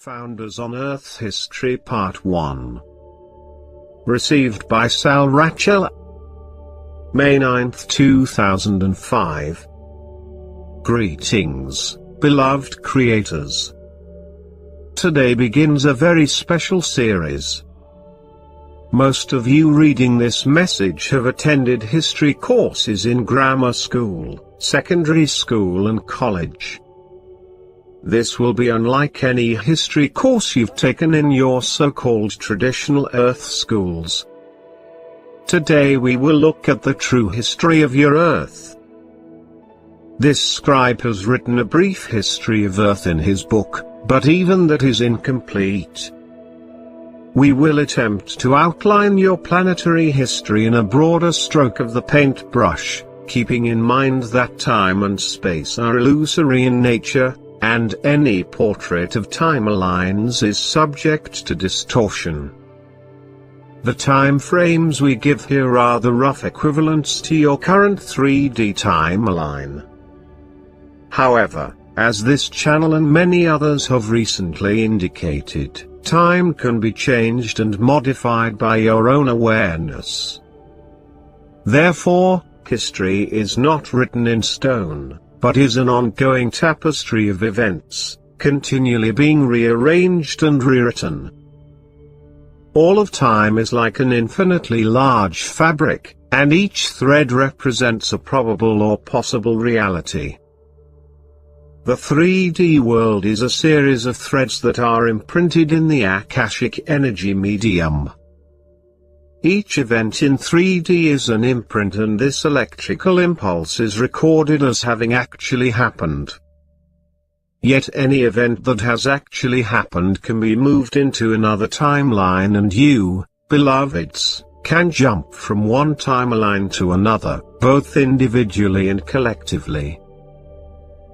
Founders on Earth History Part 1. Received by Sal Rachel, May 9, 2005. Greetings, beloved creators. Today begins a very special series. Most of you reading this message have attended history courses in grammar school, secondary school and college. This will be unlike any history course you've taken in your so-called traditional Earth schools. Today we will look at the true history of your Earth. This scribe has written a brief history of Earth in his book, but even that is incomplete. We will attempt to outline your planetary history in a broader stroke of the paintbrush, keeping in mind that time and space are illusory in nature, and any portrait of timelines is subject to distortion. The time frames we give here are the rough equivalents to your current 3D timeline. However, as this channel and many others have recently indicated, time can be changed and modified by your own awareness. Therefore, history is not written in stone, but is an ongoing tapestry of events, continually being rearranged and rewritten. All of time is like an infinitely large fabric, and each thread represents a probable or possible reality. The 3D world is a series of threads that are imprinted in the Akashic energy medium. Each event in 3D is an imprint, and this electrical impulse is recorded as having actually happened. Yet any event that has actually happened can be moved into another timeline, and you, beloveds, can jump from one timeline to another, both individually and collectively.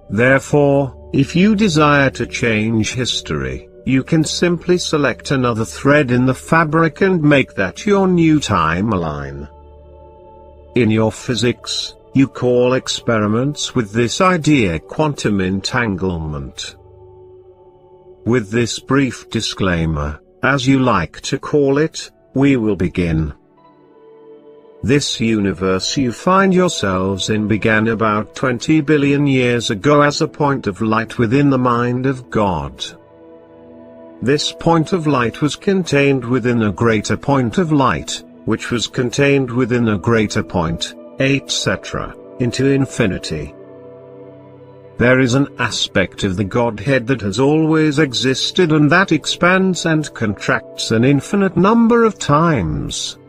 Therefore, if you desire to change history, you can simply select another thread in the fabric and make that your new timeline. In your physics, you call experiments with this idea quantum entanglement. With this brief disclaimer, as you like to call it, we will begin. This universe you find yourselves in began about 20 billion years ago as a point of light within the mind of God. This point of light was contained within a greater point of light, which was contained within a greater point, etc., into infinity. There is an aspect of the Godhead that has always existed and that expands and contracts an infinite number of times.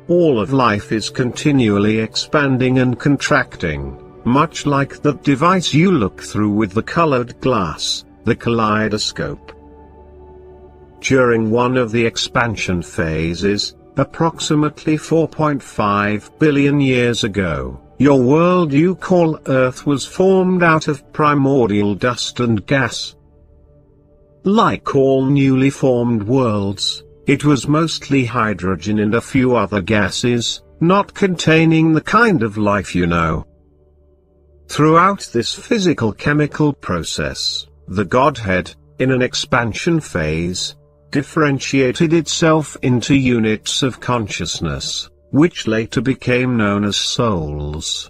All of life is continually expanding and contracting, much like that device you look through with the colored glass, the kaleidoscope. During one of the expansion phases, approximately 4.5 billion years ago, your world you call Earth was formed out of primordial dust and gas. Like all newly formed worlds, it was mostly hydrogen and a few other gases, not containing the kind of life you know. Throughout this physical-chemical process, the Godhead, in an expansion phase, differentiated itself into units of consciousness, which later became known as souls.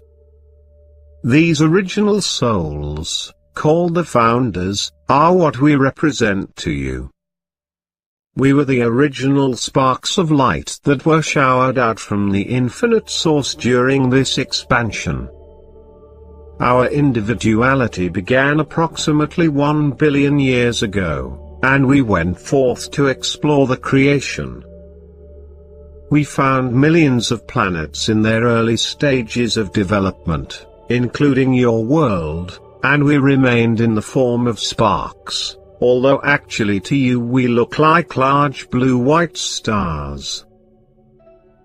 These original souls, called the Founders, are what we represent to you. We were the original sparks of light that were showered out from the infinite source during this expansion. Our individuality began approximately 1 billion years ago, and we went forth to explore the creation. We found millions of planets in their early stages of development, including your world, and we remained in the form of sparks, although actually to you we look like large blue-white stars.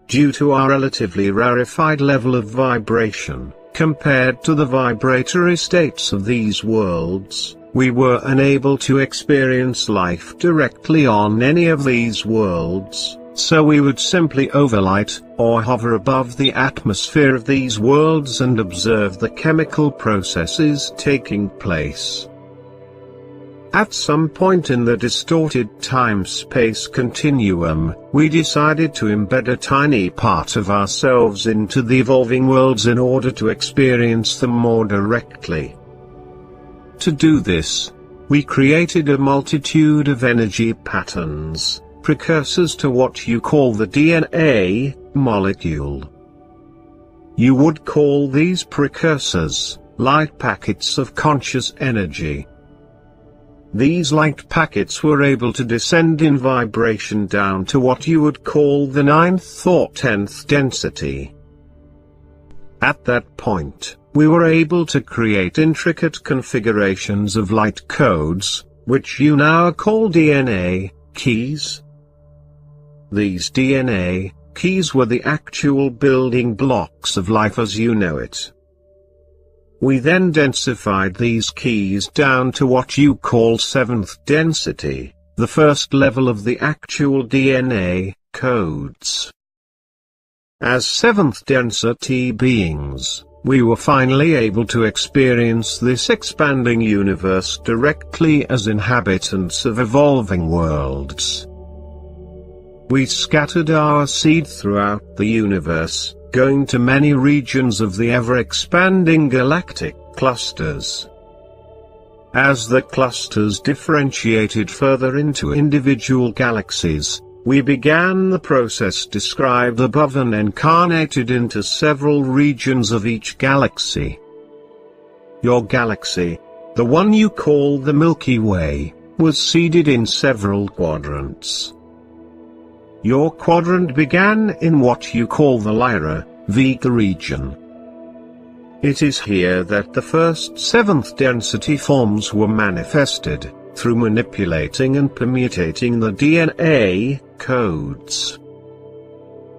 Due to our relatively rarefied level of vibration, compared to the vibratory states of these worlds, we were unable to experience life directly on any of these worlds, so we would simply overlight, or hover above the atmosphere of these worlds and observe the chemical processes taking place. At some point in the distorted time-space continuum, we decided to embed a tiny part of ourselves into the evolving worlds in order to experience them more directly. To do this, we created a multitude of energy patterns, precursors to what you call the DNA molecule. You would call these precursors light packets of conscious energy. These light packets were able to descend in vibration down to what you would call the 9th or 10th density. At that point, we were able to create intricate configurations of light codes, which you now call DNA keys. These DNA keys were the actual building blocks of life as you know it. We then densified these keys down to what you call 7th density, the first level of the actual DNA codes. As 7th density beings, we were finally able to experience this expanding universe directly as inhabitants of evolving worlds. We scattered our seed throughout the universe, going to many regions of the ever-expanding galactic clusters. As the clusters differentiated further into individual galaxies, we began the process described above and incarnated into several regions of each galaxy. Your galaxy, the one you call the Milky Way, was seeded in several quadrants. Your quadrant began in what you call the Lyra Vega region. It is here that the first 7th density forms were manifested, through manipulating and permutating the DNA codes.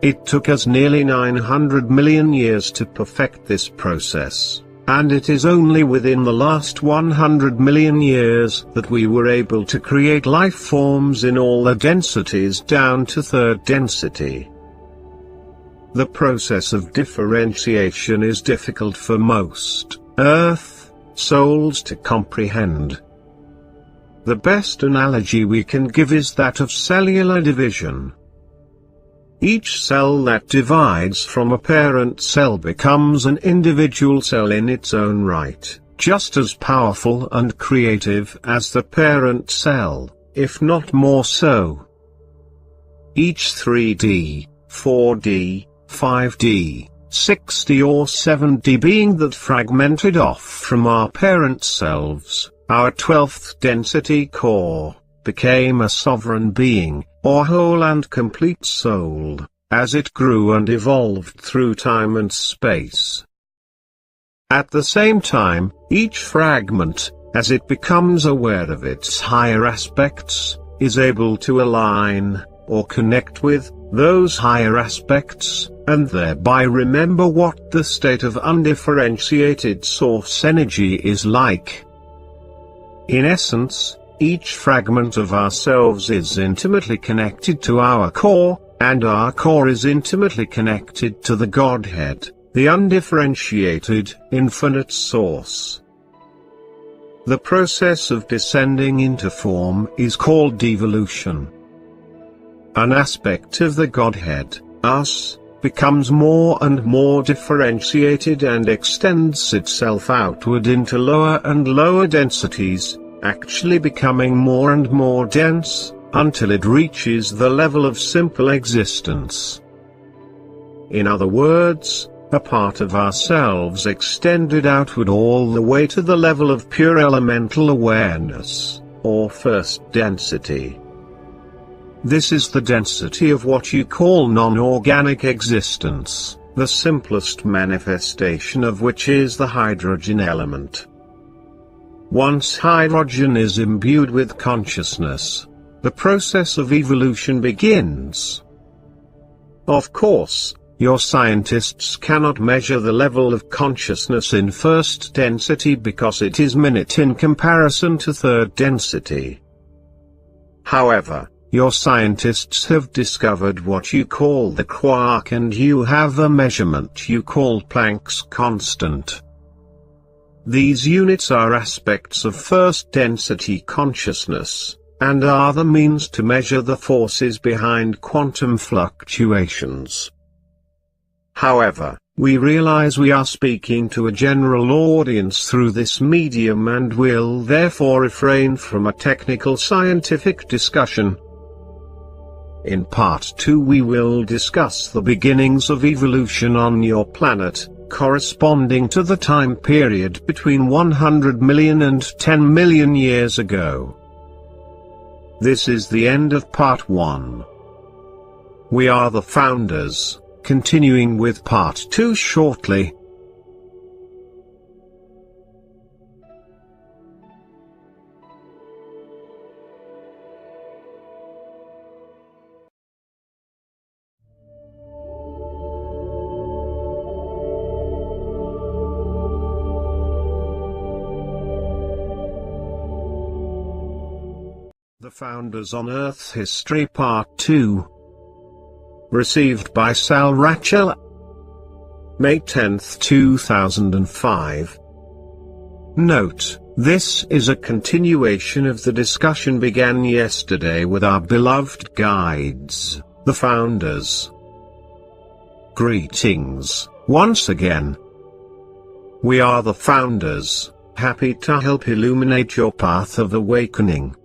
It took us nearly 900 million years to perfect this process, and it is only within the last 100 million years that we were able to create life forms in all the densities down to 3rd density. The process of differentiation is difficult for most Earth souls to comprehend. The best analogy we can give is that of cellular division. Each cell that divides from a parent cell becomes an individual cell in its own right, just as powerful and creative as the parent cell, if not more so. Each 3D, 4D, 5D, 6D or 7D being that fragmented off from our parent selves, our 12th density core, became a sovereign being, or whole and complete soul, as it grew and evolved through time and space. At the same time, each fragment, as it becomes aware of its higher aspects, is able to align, or connect with, those higher aspects, and thereby remember what the state of undifferentiated source energy is like. In essence, each fragment of ourselves is intimately connected to our core, and our core is intimately connected to the Godhead, the undifferentiated, infinite source. The process of descending into form is called devolution. An aspect of the Godhead, us, becomes more and more differentiated and extends itself outward into lower and lower densities, actually becoming more and more dense, until it reaches the level of simple existence. In other words, a part of ourselves extended outward all the way to the level of pure elemental awareness, or 1st density. This is the density of what you call non-organic existence, the simplest manifestation of which is the hydrogen element. Once hydrogen is imbued with consciousness, the process of evolution begins. Of course, your scientists cannot measure the level of consciousness in 1st density because it is minute in comparison to 3rd density. However, your scientists have discovered what you call the quark, and you have a measurement you call Planck's constant. These units are aspects of first density consciousness, and are the means to measure the forces behind quantum fluctuations. However, we realize we are speaking to a general audience through this medium and will therefore refrain from a technical scientific discussion. In part 2 we will discuss the beginnings of evolution on your planet, corresponding to the time period between 100 million and 10 million years ago. This is the end of part 1. We are the founders, continuing with part 2 shortly. The Founders on Earth History Part 2. Received by Sal Rachel, May 10, 2005. Note: this is a continuation of the discussion began yesterday with our beloved guides, the Founders. Greetings, once again. We are the Founders, happy to help illuminate your path of awakening.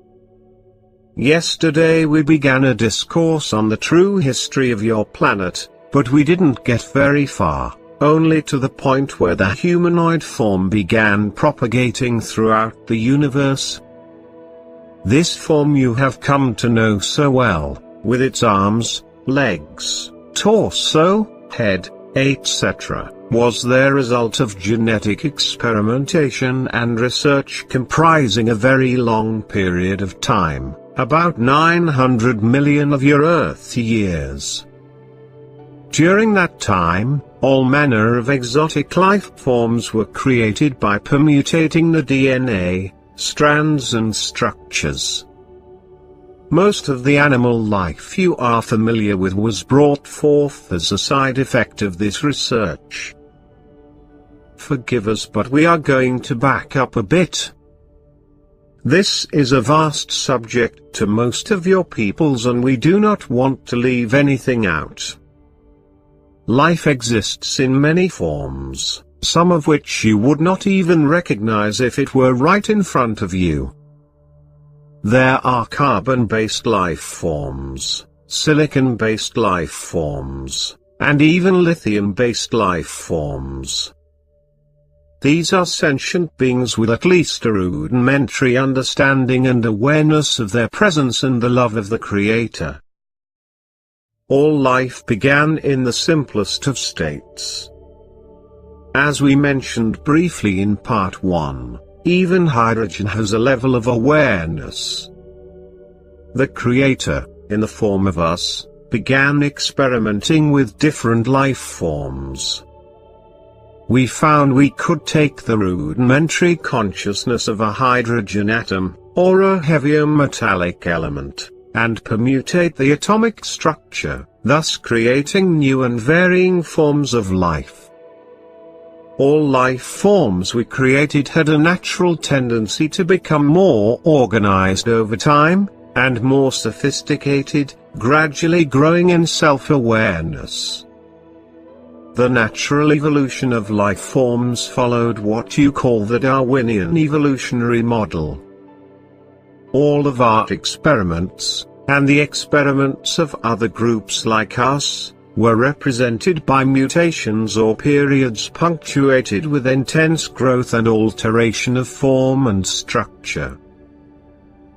Yesterday we began a discourse on the true history of your planet, but we didn't get very far, only to the point where the humanoid form began propagating throughout the universe. This form you have come to know so well, with its arms, legs, torso, head, etc., was the result of genetic experimentation and research comprising a very long period of time. About 900 million of your Earth years. During that time, all manner of exotic life forms were created by permutating the DNA, strands and structures. Most of the animal life you are familiar with was brought forth as a side effect of this research. Forgive us, but we are going to back up a bit. This is a vast subject to most of your peoples and we do not want to leave anything out. Life exists in many forms, some of which you would not even recognize if it were right in front of you. There are carbon-based life forms, silicon-based life forms, and even lithium-based life forms. These are sentient beings with at least a rudimentary understanding and awareness of their presence and the love of the Creator. All life began in the simplest of states. As we mentioned briefly in part 1, even hydrogen has a level of awareness. The Creator, in the form of us, began experimenting with different life forms. We found we could take the rudimentary consciousness of a hydrogen atom, or a heavier metallic element, and permutate the atomic structure, thus creating new and varying forms of life. All life forms we created had a natural tendency to become more organized over time, and more sophisticated, gradually growing in self-awareness. The natural evolution of life forms followed what you call the Darwinian evolutionary model. All of our experiments, and the experiments of other groups like us, were represented by mutations or periods punctuated with intense growth and alteration of form and structure.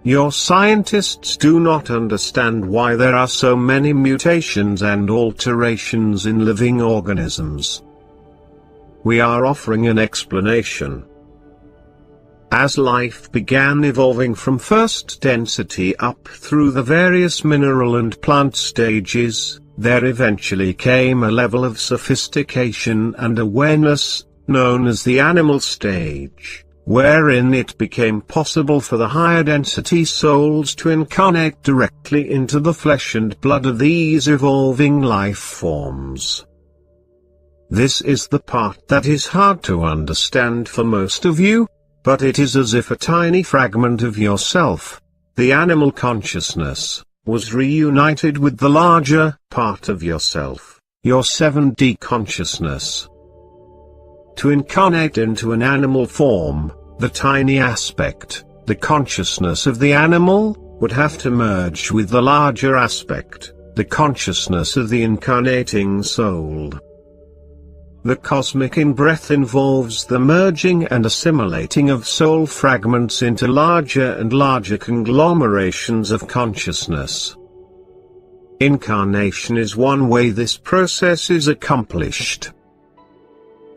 Your scientists do not understand why there are so many mutations and alterations in living organisms. We are offering an explanation. As life began evolving from first density up through the various mineral and plant stages, there eventually came a level of sophistication and awareness, known as the animal stage, wherein it became possible for the higher density souls to incarnate directly into the flesh and blood of these evolving life forms. This is the part that is hard to understand for most of you, but it is as if a tiny fragment of yourself, the animal consciousness, was reunited with the larger part of yourself, your 7D consciousness. To incarnate into an animal form, the tiny aspect, the consciousness of the animal, would have to merge with the larger aspect, the consciousness of the incarnating soul. The cosmic in-breath involves the merging and assimilating of soul fragments into larger and larger conglomerations of consciousness. Incarnation is one way this process is accomplished.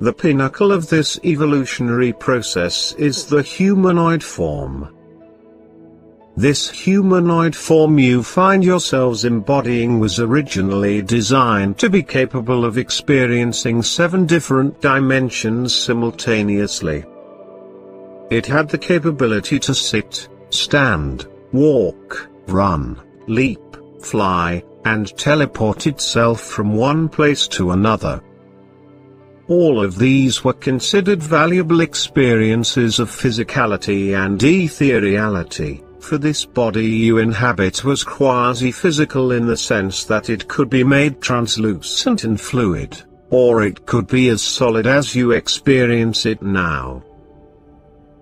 The pinnacle of this evolutionary process is the humanoid form. This humanoid form you find yourselves embodying was originally designed to be capable of experiencing 7 different dimensions simultaneously. It had the capability to sit, stand, walk, run, leap, fly, and teleport itself from one place to another. All of these were considered valuable experiences of physicality and ethereality. For this body you inhabit was quasi-physical in the sense that it could be made translucent and fluid, or it could be as solid as you experience it now.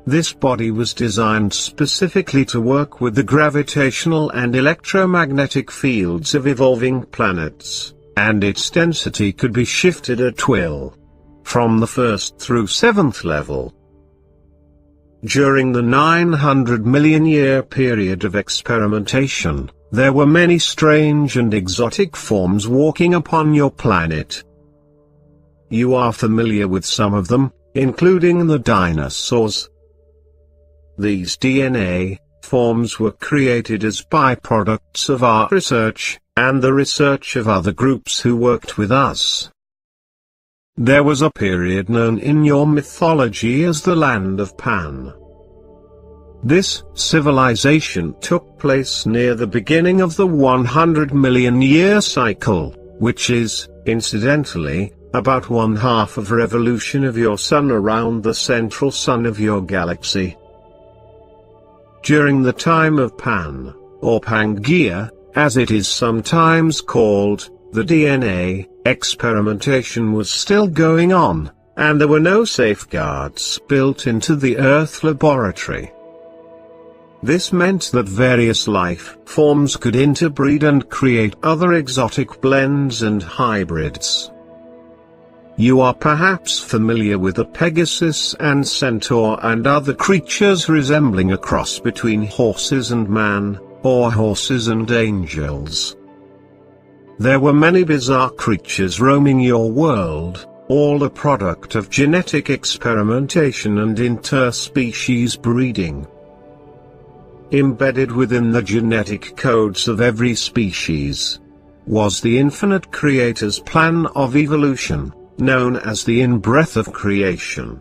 This body was designed specifically to work with the gravitational and electromagnetic fields of evolving planets, and its density could be shifted at will, from the 1st through 7th level. During the 900 million year period of experimentation, there were many strange and exotic forms walking upon your planet. You are familiar with some of them, including the dinosaurs. These DNA forms were created as byproducts of our research, and the research of other groups who worked with us. There was a period known in your mythology as the Land of Pan. This civilization took place near the beginning of the 100 million year cycle, which is, incidentally, about 1/2 of revolution of your sun around the central sun of your galaxy. During the time of Pan, or Pangaea, as it is sometimes called, the DNA experimentation was still going on, and there were no safeguards built into the Earth laboratory. This meant that various life forms could interbreed and create other exotic blends and hybrids. You are perhaps familiar with the Pegasus and Centaur and other creatures resembling a cross between horses and man, or horses and angels. There were many bizarre creatures roaming your world, all a product of genetic experimentation and interspecies breeding. Embedded within the genetic codes of every species was the infinite creator's plan of evolution, known as the in-breath of creation.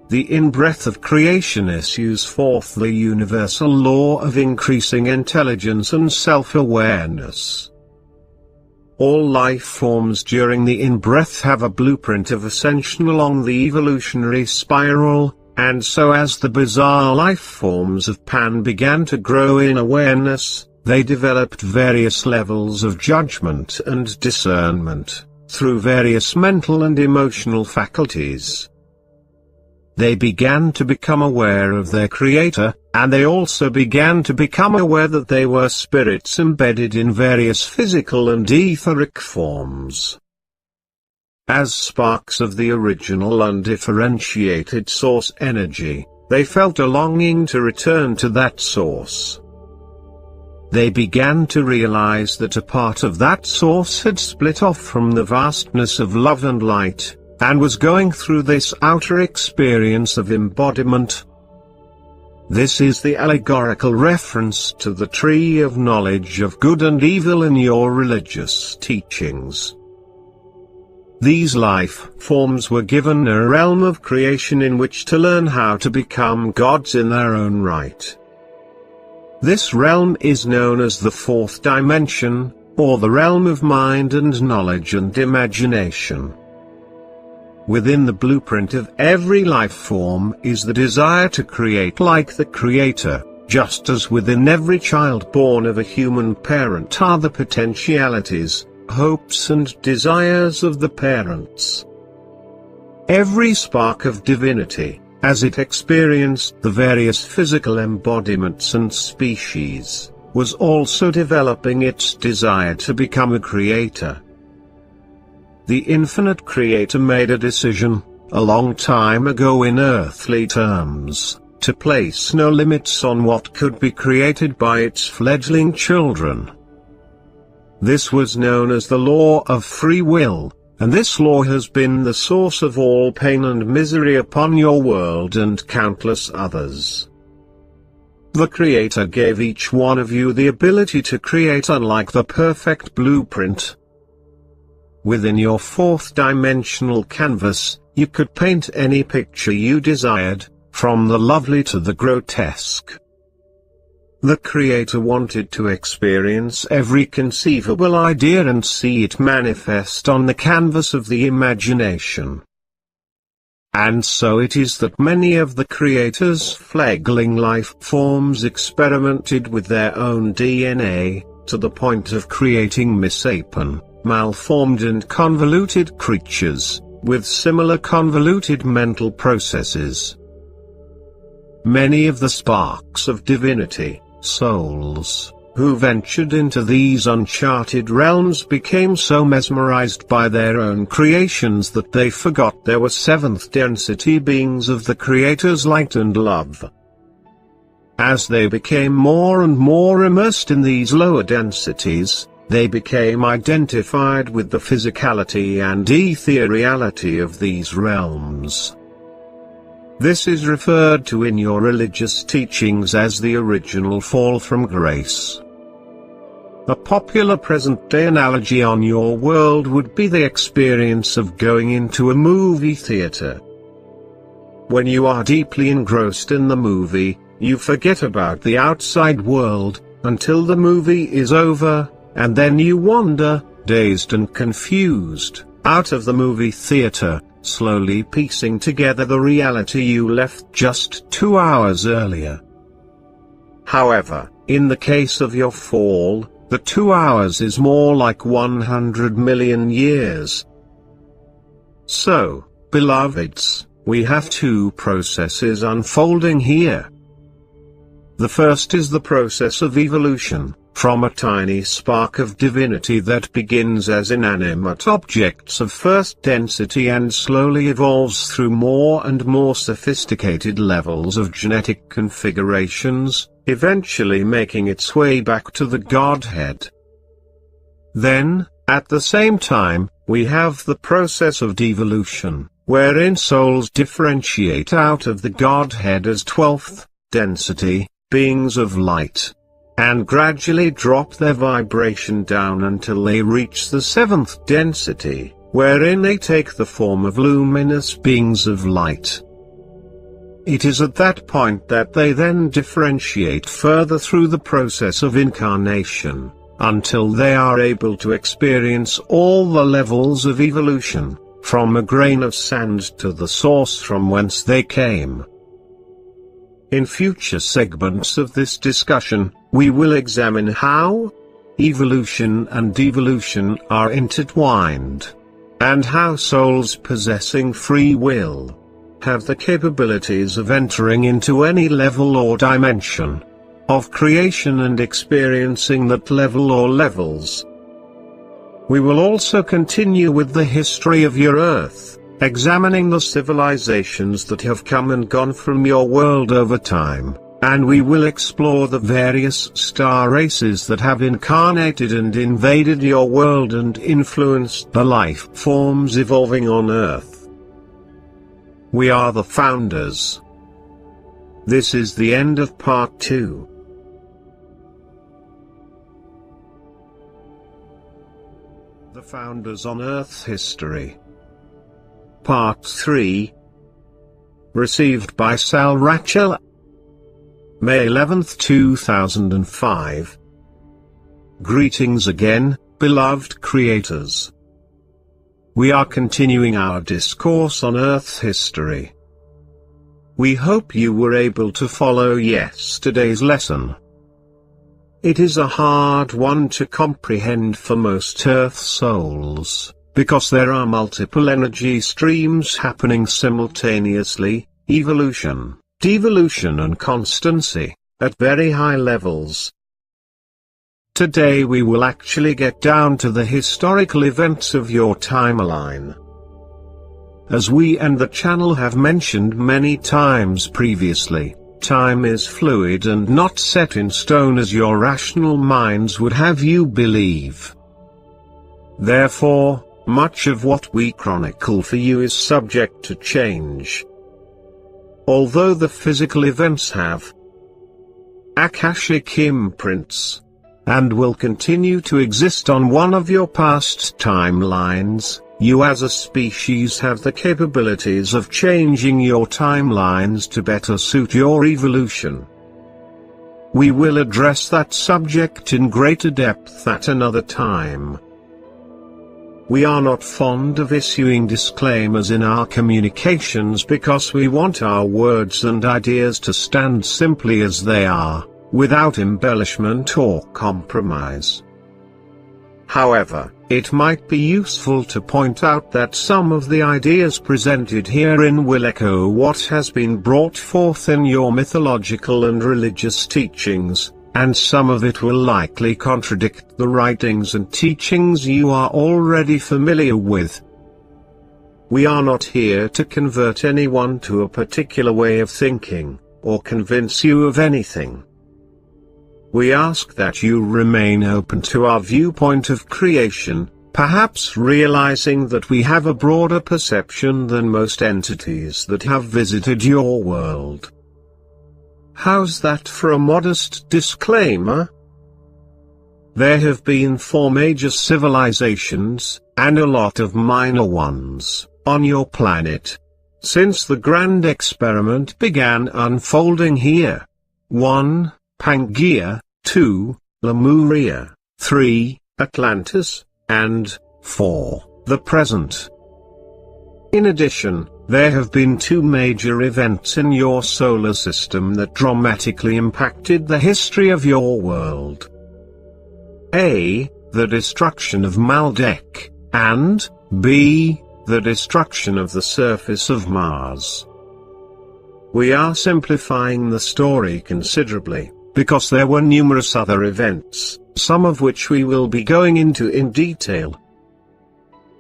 The in-breath of creation issues forth the universal law of increasing intelligence and self-awareness. All life forms during the in-breath have a blueprint of ascension along the evolutionary spiral, and so as the bizarre life forms of Pan began to grow in awareness, they developed various levels of judgment and discernment, through various mental and emotional faculties. They began to become aware of their creator, and they also began to become aware that they were spirits embedded in various physical and etheric forms. As sparks of the original undifferentiated source energy, they felt a longing to return to that source. They began to realize that a part of that source had split off from the vastness of love and light, and was going through this outer experience of embodiment. This is the allegorical reference to the tree of knowledge of good and evil in your religious teachings. These life forms were given a realm of creation in which to learn how to become gods in their own right. This realm is known as the 4th dimension, or the realm of mind and knowledge and imagination. Within the blueprint of every life form is the desire to create like the Creator, just as within every child born of a human parent are the potentialities, hopes and desires of the parents. Every spark of divinity, as it experienced the various physical embodiments and species, was also developing its desire to become a creator. The infinite Creator made a decision, a long time ago in earthly terms, to place no limits on what could be created by its fledgling children. This was known as the law of free will, and this law has been the source of all pain and misery upon your world and countless others. The Creator gave each one of you the ability to create unlike the perfect blueprint. Within your fourth-dimensional canvas, you could paint any picture you desired, from the lovely to the grotesque. The Creator wanted to experience every conceivable idea and see it manifest on the canvas of the imagination. And so it is that many of the Creator's fledgling life forms experimented with their own DNA, to the point of creating misshapen, malformed and convoluted creatures, with similar convoluted mental processes. Many of the sparks of divinity, souls, who ventured into these uncharted realms became so mesmerized by their own creations that they forgot there were seventh-density beings of the Creator's light and love. As they became more and more immersed in these lower densities, they became identified with the physicality and ethereality of these realms. This is referred to in your religious teachings as the original fall from grace. A popular present-day analogy on your world would be the experience of going into a movie theater. When you are deeply engrossed in the movie, you forget about the outside world, until the movie is over, and then you wander, dazed and confused, out of the movie theater, slowly piecing together the reality you left just 2 hours earlier. However, in the case of your fall, the 2 hours is more like 100 million years. So, beloveds, we have two processes unfolding here. The first is the process of evolution, from a tiny spark of divinity that begins as inanimate objects of first density and slowly evolves through more and more sophisticated levels of genetic configurations, eventually making its way back to the Godhead. Then, at the same time, we have the process of devolution, wherein souls differentiate out of the Godhead as 12th density beings of light, and gradually drop their vibration down until they reach the 7th density, wherein they take the form of luminous beings of light. It is at that point that they then differentiate further through the process of incarnation, until they are able to experience all the levels of evolution, from a grain of sand to the source from whence they came. In future segments of this discussion, we will examine how evolution and devolution are intertwined, and how souls possessing free will have the capabilities of entering into any level or dimension of creation and experiencing that level or levels. We will also continue with the history of your Earth, examining the civilizations that have come and gone from your world over time, and we will explore the various star races that have incarnated and invaded your world and influenced the life forms evolving on Earth. We are the founders. This is the end of part 2. The Founders on Earth History. Part 3. Received by Sal Rachel, May 11, 2005. Greetings again, beloved creators. we are continuing our discourse on Earth history. We hope you were able to follow yesterday's lesson. It is a hard one to comprehend for most Earth souls, because there are multiple energy streams happening simultaneously, evolution, devolution and constancy, at very high levels. Today we will actually get down to the historical events of your timeline. As we and the channel have mentioned many times previously, time is fluid and not set in stone as your rational minds would have you believe. Therefore, much of what we chronicle for you is subject to change. Although the physical events have Akashic imprints, and will continue to exist on one of your past timelines, you as a species have the capabilities of changing your timelines to better suit your evolution. We will address that subject in greater depth at another time. We are not fond of issuing disclaimers in our communications because we want our words and ideas to stand simply as they are, without embellishment or compromise. However, it might be useful to point out that some of the ideas presented herein will echo what has been brought forth in your mythological and religious teachings, and some of it will likely contradict the writings and teachings you are already familiar with. We are not here to convert anyone to a particular way of thinking, or convince you of anything. We ask that you remain open to our viewpoint of creation, perhaps realizing that we have a broader perception than most entities that have visited your world. How's that for a modest disclaimer? There have been 4 major civilizations, and a lot of minor ones, on your planet, since the grand experiment began unfolding here. 1. Pangaea, 2. Lemuria, 3. Atlantis, and 4. The present. In addition, there have been 2 major events in your solar system that dramatically impacted the history of your world. A. The destruction of Maldek, and B. The destruction of the surface of Mars. We are simplifying the story considerably, because there were numerous other events, some of which we will be going into in detail.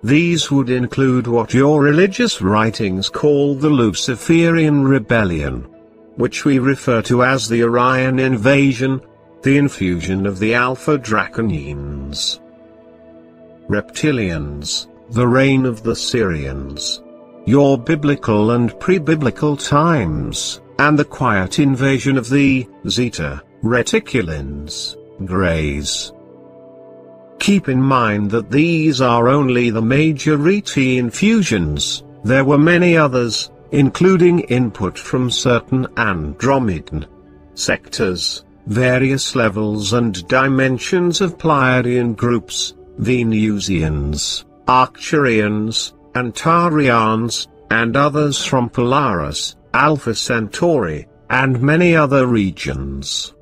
These would include what your religious writings call the Luciferian Rebellion, which we refer to as the Orion Invasion, the infusion of the Alpha Draconians, Reptilians, the reign of the Syrians, your biblical and pre-biblical times, and the quiet invasion of the Zeta Reticulans, Greys. Keep in mind that these are only the major Reti infusions. There were many others, including input from certain Andromedan sectors, various levels and dimensions of Pleiadian groups, Venusians, Arcturians, Antarians, and others from Polaris, Alpha Centauri, and many other regions.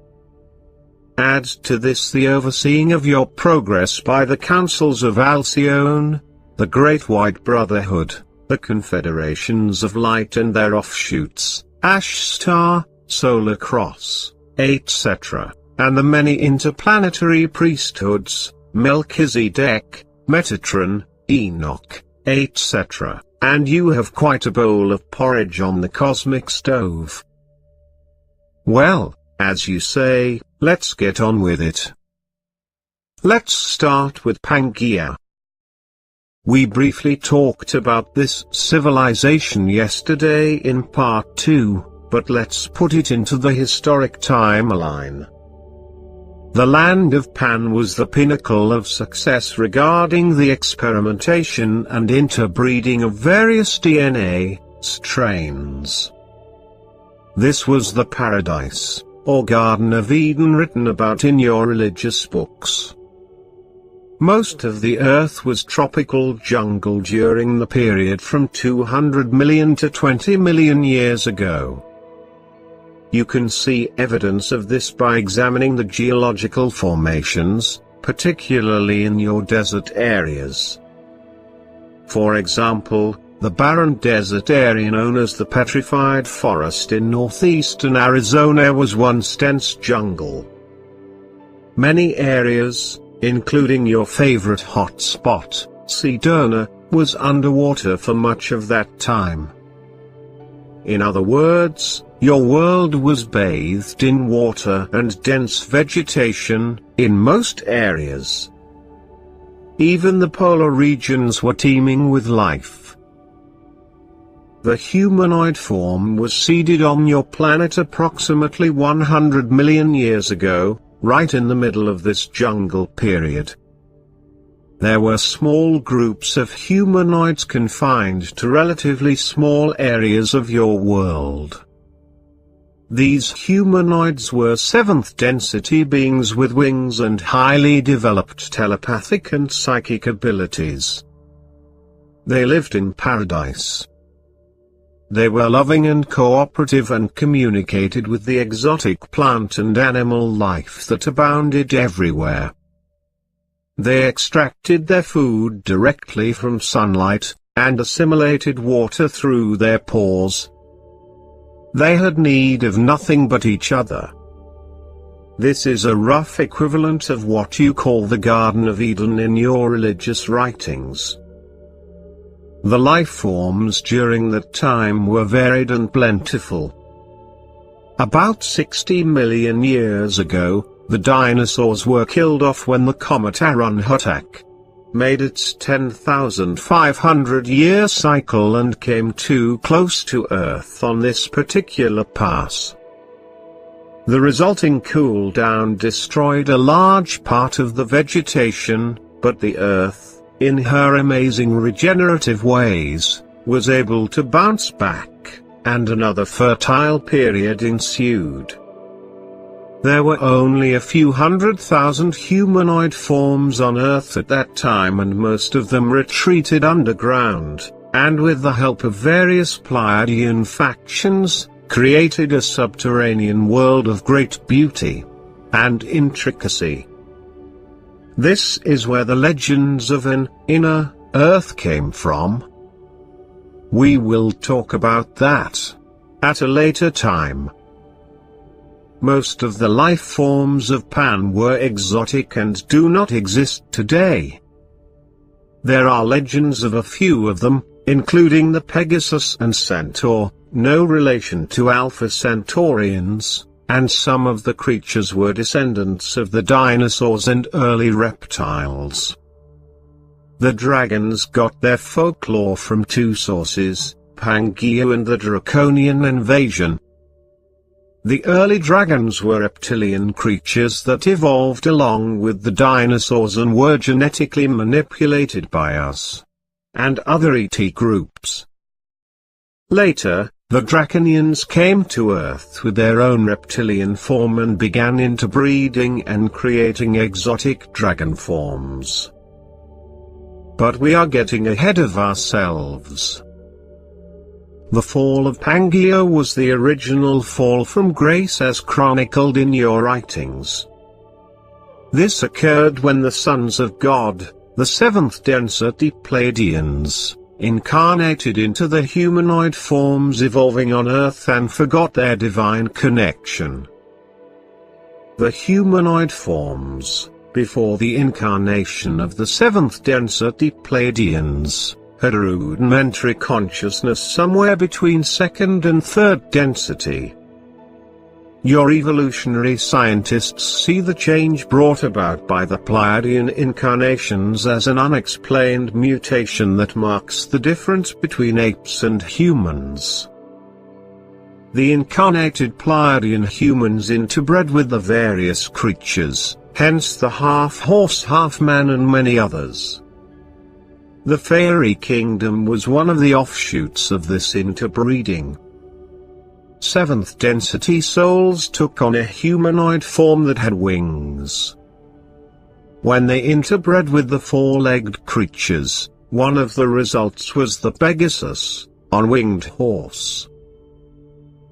Add to this the overseeing of your progress by the councils of Alcyone, the Great White Brotherhood, the Confederations of Light and their offshoots, Ashtar, Solar Cross, etc., and the many interplanetary priesthoods, Melchizedek, Metatron, Enoch, etc., and you have quite a bowl of porridge on the cosmic stove. Well, as you say, let's get on with it. Let's start with Pangaea. We briefly talked about this civilization yesterday in part 2, but let's put it into the historic timeline. The land of Pan was the pinnacle of success regarding the experimentation and interbreeding of various DNA strains. This was the paradise, or Garden of Eden, written about in your religious books. Most of the Earth was tropical jungle during the period from 200 million to 20 million years ago. You can see evidence of this by examining the geological formations, particularly in your desert areas. For example, the barren desert area known as the Petrified Forest in northeastern Arizona was once dense jungle. Many areas, including your favorite hot spot, Sedona, was underwater for much of that time. In other words, your world was bathed in water and dense vegetation, in most areas. Even the polar regions were teeming with life. The humanoid form was seeded on your planet approximately 100 million years ago, right in the middle of this jungle period. There were small groups of humanoids confined to relatively small areas of your world. These humanoids were seventh-density beings with wings and highly developed telepathic and psychic abilities. They lived in paradise. They were loving and cooperative and communicated with the exotic plant and animal life that abounded everywhere. They extracted their food directly from sunlight, and assimilated water through their pores. They had need of nothing but each other. This is a rough equivalent of what you call the Garden of Eden in your religious writings. The life forms during that time were varied and plentiful. About 60 million years ago, the dinosaurs were killed off when the comet Churyumov made its 10,500-year cycle and came too close to Earth on this particular pass. The resulting cool down destroyed a large part of the vegetation, but the Earth, in her amazing regenerative ways, was able to bounce back, and another fertile period ensued. There were only a few 100,000 humanoid forms on Earth at that time, and most of them retreated underground, and with the help of various Pleiadian factions, created a subterranean world of great beauty and intricacy. This is where the legends of an inner Earth came from. We will talk about that at a later time. Most of the life forms of Pan were exotic and do not exist today. There are legends of a few of them, including the Pegasus and Centaur, no relation to Alpha Centaurians, and some of the creatures were descendants of the dinosaurs and early reptiles. The dragons got their folklore from two sources, Pangaea and the Draconian invasion. The early dragons were reptilian creatures that evolved along with the dinosaurs and were genetically manipulated by us and other ET groups. Later, the Draconians came to Earth with their own reptilian form and began interbreeding and creating exotic dragon forms. But we are getting ahead of ourselves. The fall of Pangaea was the original fall from grace as chronicled in your writings. This occurred when the sons of God, the seventh-density Pleiadians, incarnated into the humanoid forms evolving on Earth and forgot their divine connection. The humanoid forms, before the incarnation of the seventh-density Pleiadians, had a rudimentary consciousness somewhere between second and third density. Your evolutionary scientists see the change brought about by the Pleiadian incarnations as an unexplained mutation that marks the difference between apes and humans. The incarnated Pleiadian humans interbred with the various creatures, hence the half-horse half-man and many others. The fairy kingdom was one of the offshoots of this interbreeding. Seventh-density souls took on a humanoid form that had wings. When they interbred with the four-legged creatures, one of the results was the Pegasus, on-winged horse.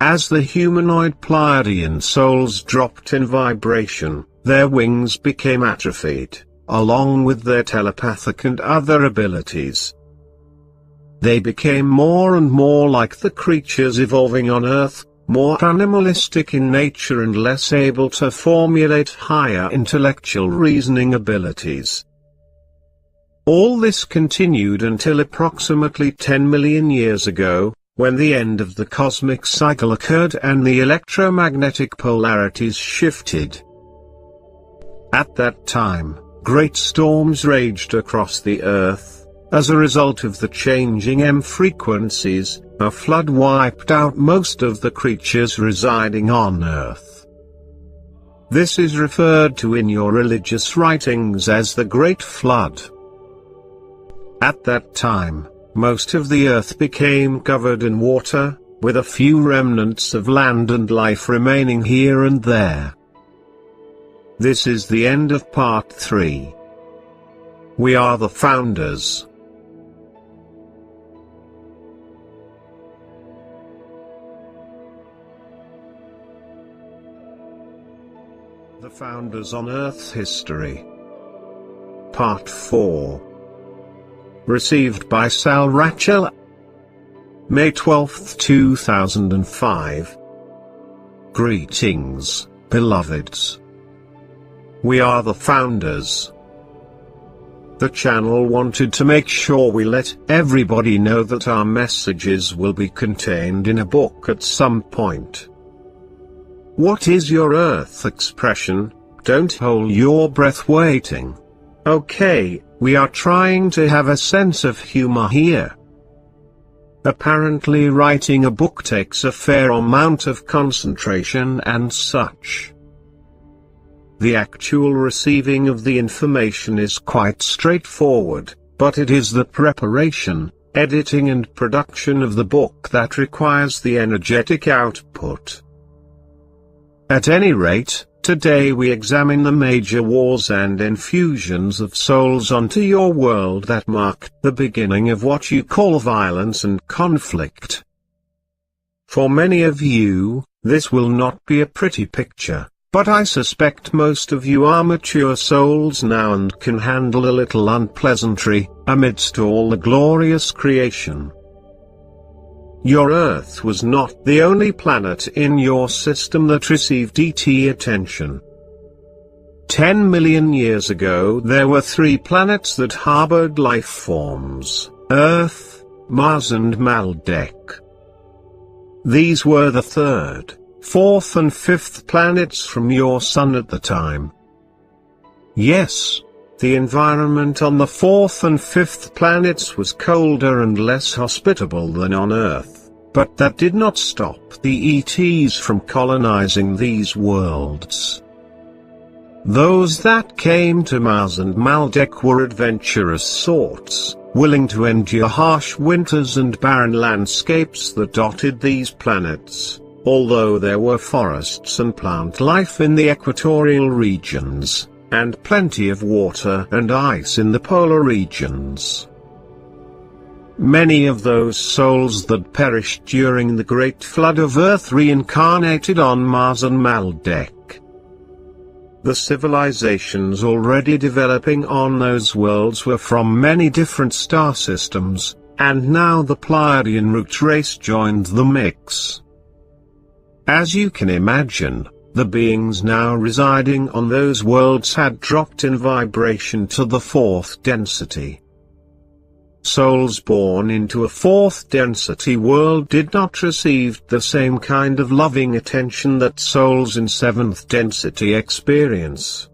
As the humanoid Pleiadian souls dropped in vibration, their wings became atrophied, along with their telepathic and other abilities. They became more and more like the creatures evolving on Earth, more animalistic in nature and less able to formulate higher intellectual reasoning abilities. All this continued until approximately 10 million years ago, when the end of the cosmic cycle occurred and the electromagnetic polarities shifted. At that time, great storms raged across the Earth. As a result of the changing M frequencies, a flood wiped out most of the creatures residing on Earth. This is referred to in your religious writings as the Great Flood. At that time, most of the Earth became covered in water, with a few remnants of land and life remaining here and there. This is the end of Part 3. We are the founders. The Founders on Earth History. Part 4. Received by Sal Rachel. May 12, 2005. Greetings, beloveds. We are the Founders. The channel wanted to make sure we let everybody know that our messages will be contained in a book at some point. What is your Earth expression? Don't hold your breath waiting. Okay, we are trying to have a sense of humor here. Apparently writing a book takes a fair amount of concentration and such. The actual receiving of the information is quite straightforward, but it is the preparation, editing and production of the book that requires the energetic output. At any rate, today we examine the major wars and infusions of souls onto your world that marked the beginning of what you call violence and conflict. For many of you, this will not be a pretty picture, but I suspect most of you are mature souls now and can handle a little unpleasantry, amidst all the glorious creation. Your Earth was not the only planet in your system that received ET attention. 10 million years ago there were 3 planets that harbored life forms: Earth, Mars and Maldek. These were the 3rd, 4th and 5th planets from your Sun at the time. Yes, the environment on the 4th and 5th planets was colder and less hospitable than on Earth, but that did not stop the ETs from colonizing these worlds. Those that came to Mars and Maldek were adventurous sorts, willing to endure harsh winters and barren landscapes that dotted these planets, although there were forests and plant life in the equatorial regions, and plenty of water and ice in the polar regions. Many of those souls that perished during the Great Flood of Earth reincarnated on Mars and Maldek. The civilizations already developing on those worlds were from many different star systems, and now the Pleiadian root race joined the mix. As you can imagine, the beings now residing on those worlds had dropped in vibration to the 4th density. Souls born into a 4th density world did not receive the same kind of loving attention that souls in 7th density experience.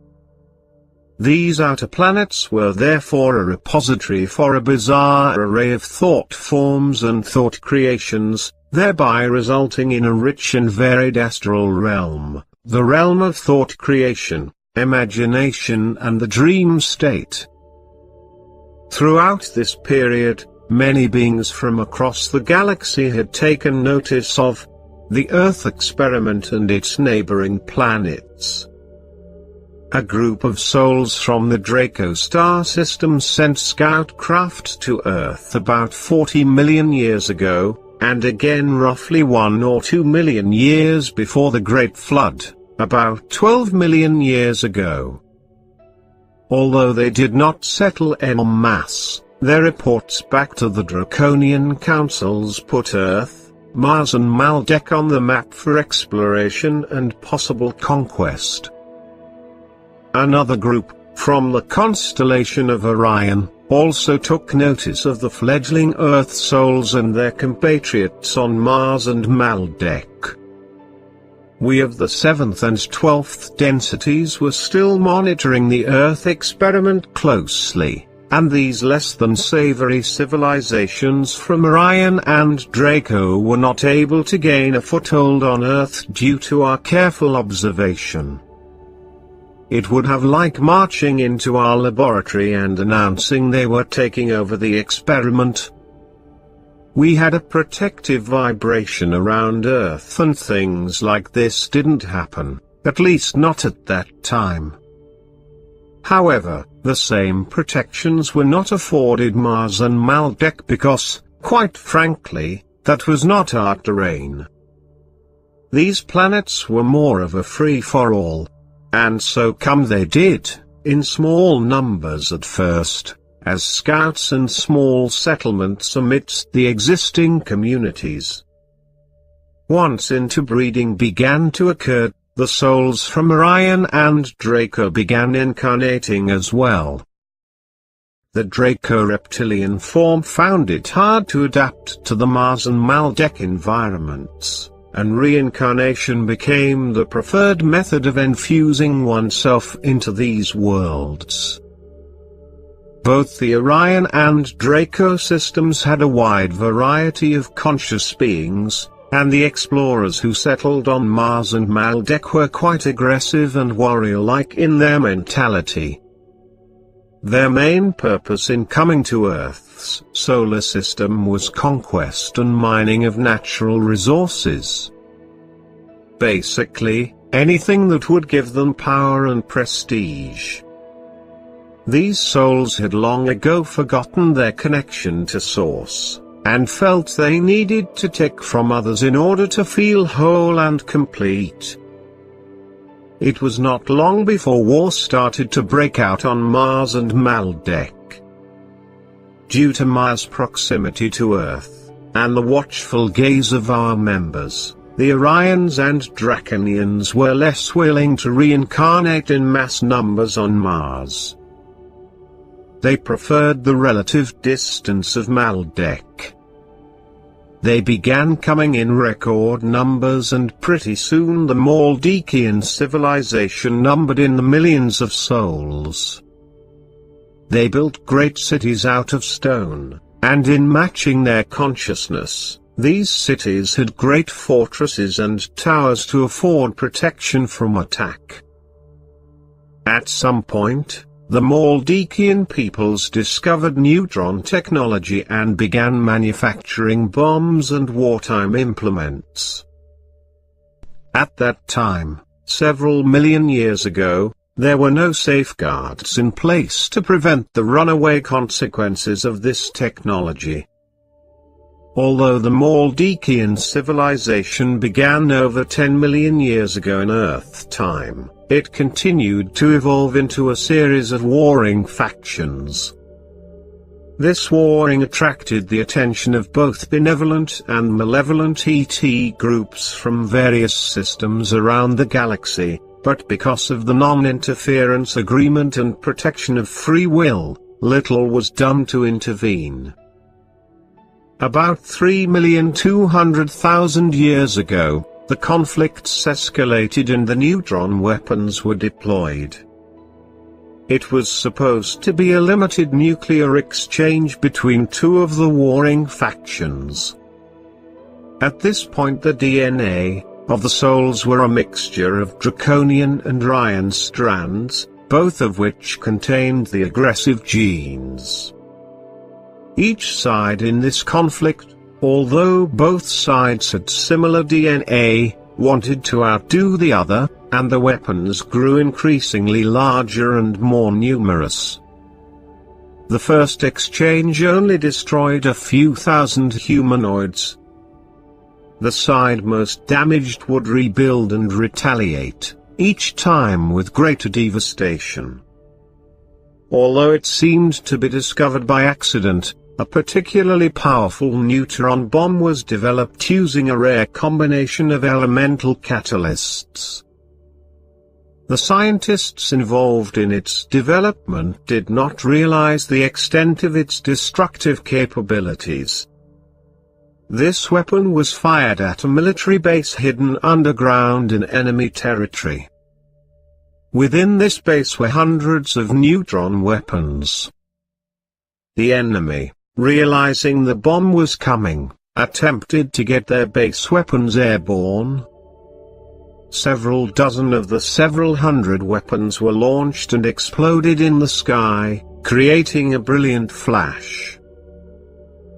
These outer planets were therefore a repository for a bizarre array of thought forms and thought creations, thereby resulting in a rich and varied astral realm, the realm of thought creation, imagination and the dream state. Throughout this period, many beings from across the galaxy had taken notice of the Earth experiment and its neighboring planets. A group of souls from the Draco star system sent scout craft to Earth about 40 million years ago, and again roughly 1 or 2 million years before the Great Flood, about 12 million years ago. Although they did not settle en masse, their reports back to the Draconian councils put Earth, Mars and Maldek on the map for exploration and possible conquest. Another group, from the constellation of Orion, also took notice of the fledgling Earth souls and their compatriots on Mars and Maldek. We of the 7th and 12th densities were still monitoring the Earth experiment closely, and these less than savory civilizations from Orion and Draco were not able to gain a foothold on Earth due to our careful observation. It would have like marching into our laboratory and announcing they were taking over the experiment. We had a protective vibration around Earth and things like this didn't happen, at least not at that time. However, the same protections were not afforded Mars and Maldek because, quite frankly, that was not our terrain. These planets were more of a free-for-all. And so come they did, in small numbers at first, as scouts and small settlements amidst the existing communities. Once interbreeding began to occur, the souls from Orion and Draco began incarnating as well. The Draco reptilian form found it hard to adapt to the Mars and Maldek environments, and reincarnation became the preferred method of infusing oneself into these worlds. Both the Orion and Draco systems had a wide variety of conscious beings, and the explorers who settled on Mars and Maldek were quite aggressive and warrior-like in their mentality. Their main purpose in coming to Earth's solar system was conquest and mining of natural resources. Basically, anything that would give them power and prestige. These souls had long ago forgotten their connection to Source, and felt they needed to take from others in order to feel whole and complete. It was not long before war started to break out on Mars and Maldek. Due to Mars' proximity to Earth, and the watchful gaze of our members, the Orions and Draconians were less willing to reincarnate in mass numbers on Mars. They preferred the relative distance of Maldek. They began coming in record numbers, and pretty soon the Maldekian civilization numbered in the millions of souls. They built great cities out of stone, and in matching their consciousness, these cities had great fortresses and towers to afford protection from attack. At some point, the Maldekian peoples discovered neutron technology and began manufacturing bombs and wartime implements. At that time, several million years ago, there were no safeguards in place to prevent the runaway consequences of this technology. Although the Maldekian civilization began over 10 million years ago in Earth time, it continued to evolve into a series of warring factions. This warring attracted the attention of both benevolent and malevolent ET groups from various systems around the galaxy, but because of the non-interference agreement and protection of free will, little was done to intervene. About 3,200,000 years ago, the conflicts escalated and the neutron weapons were deployed. It was supposed to be a limited nuclear exchange between two of the warring factions. At this point the DNA of the souls were a mixture of Draconian and Orion strands, both of which contained the aggressive genes. Each side in this conflict, although both sides had similar DNA, wanted to outdo the other, and the weapons grew increasingly larger and more numerous. The first exchange only destroyed a few thousand humanoids. The side most damaged would rebuild and retaliate, each time with greater devastation. Although it seemed to be discovered by accident, a particularly powerful neutron bomb was developed using a rare combination of elemental catalysts. The scientists involved in its development did not realize the extent of its destructive capabilities. This weapon was fired at a military base hidden underground in enemy territory. Within this base were hundreds of neutron weapons. The enemy, realizing the bomb was coming, attempted to get their base weapons airborne. Several dozen of the several hundred weapons were launched and exploded in the sky, creating a brilliant flash.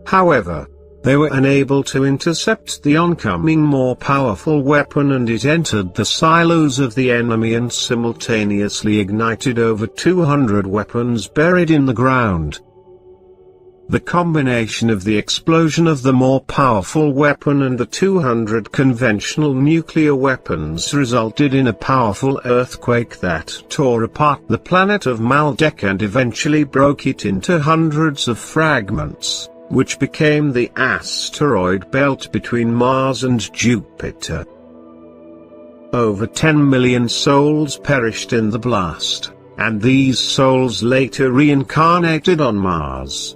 However, they were unable to intercept the oncoming more powerful weapon, and it entered the silos of the enemy and simultaneously ignited over 200 weapons buried in the ground. The combination of the explosion of the more powerful weapon and the 200 conventional nuclear weapons resulted in a powerful earthquake that tore apart the planet of Maldek and eventually broke it into hundreds of fragments, which became the asteroid belt between Mars and Jupiter. Over 10 million souls perished in the blast, and these souls later reincarnated on Mars.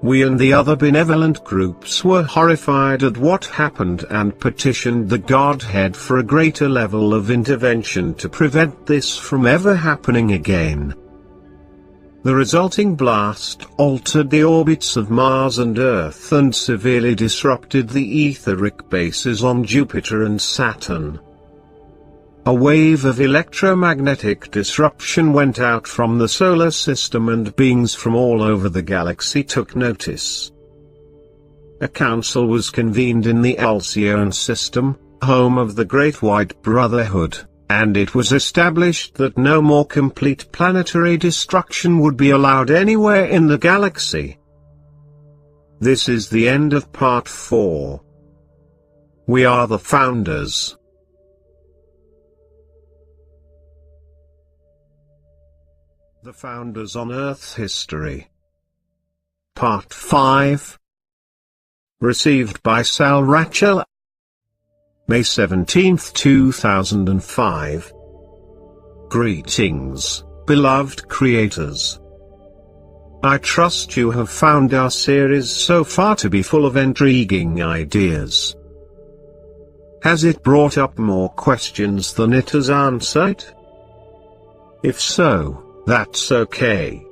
We and the other benevolent groups were horrified at what happened and petitioned the Godhead for a greater level of intervention to prevent this from ever happening again. The resulting blast altered the orbits of Mars and Earth and severely disrupted the etheric bases on Jupiter and Saturn. A wave of electromagnetic disruption went out from the solar system, and beings from all over the galaxy took notice. A council was convened in the Alcyone system, home of the Great White Brotherhood, and it was established that no more complete planetary destruction would be allowed anywhere in the galaxy. This is the end of Part 4. We are the founders. The Founders on Earth History. Part 5. Received by Sal Rachel. May 17, 2005. Greetings, beloved creators. I trust you have found our series so far to be full of intriguing ideas. Has it brought up more questions than it has answered? If so, that's okay.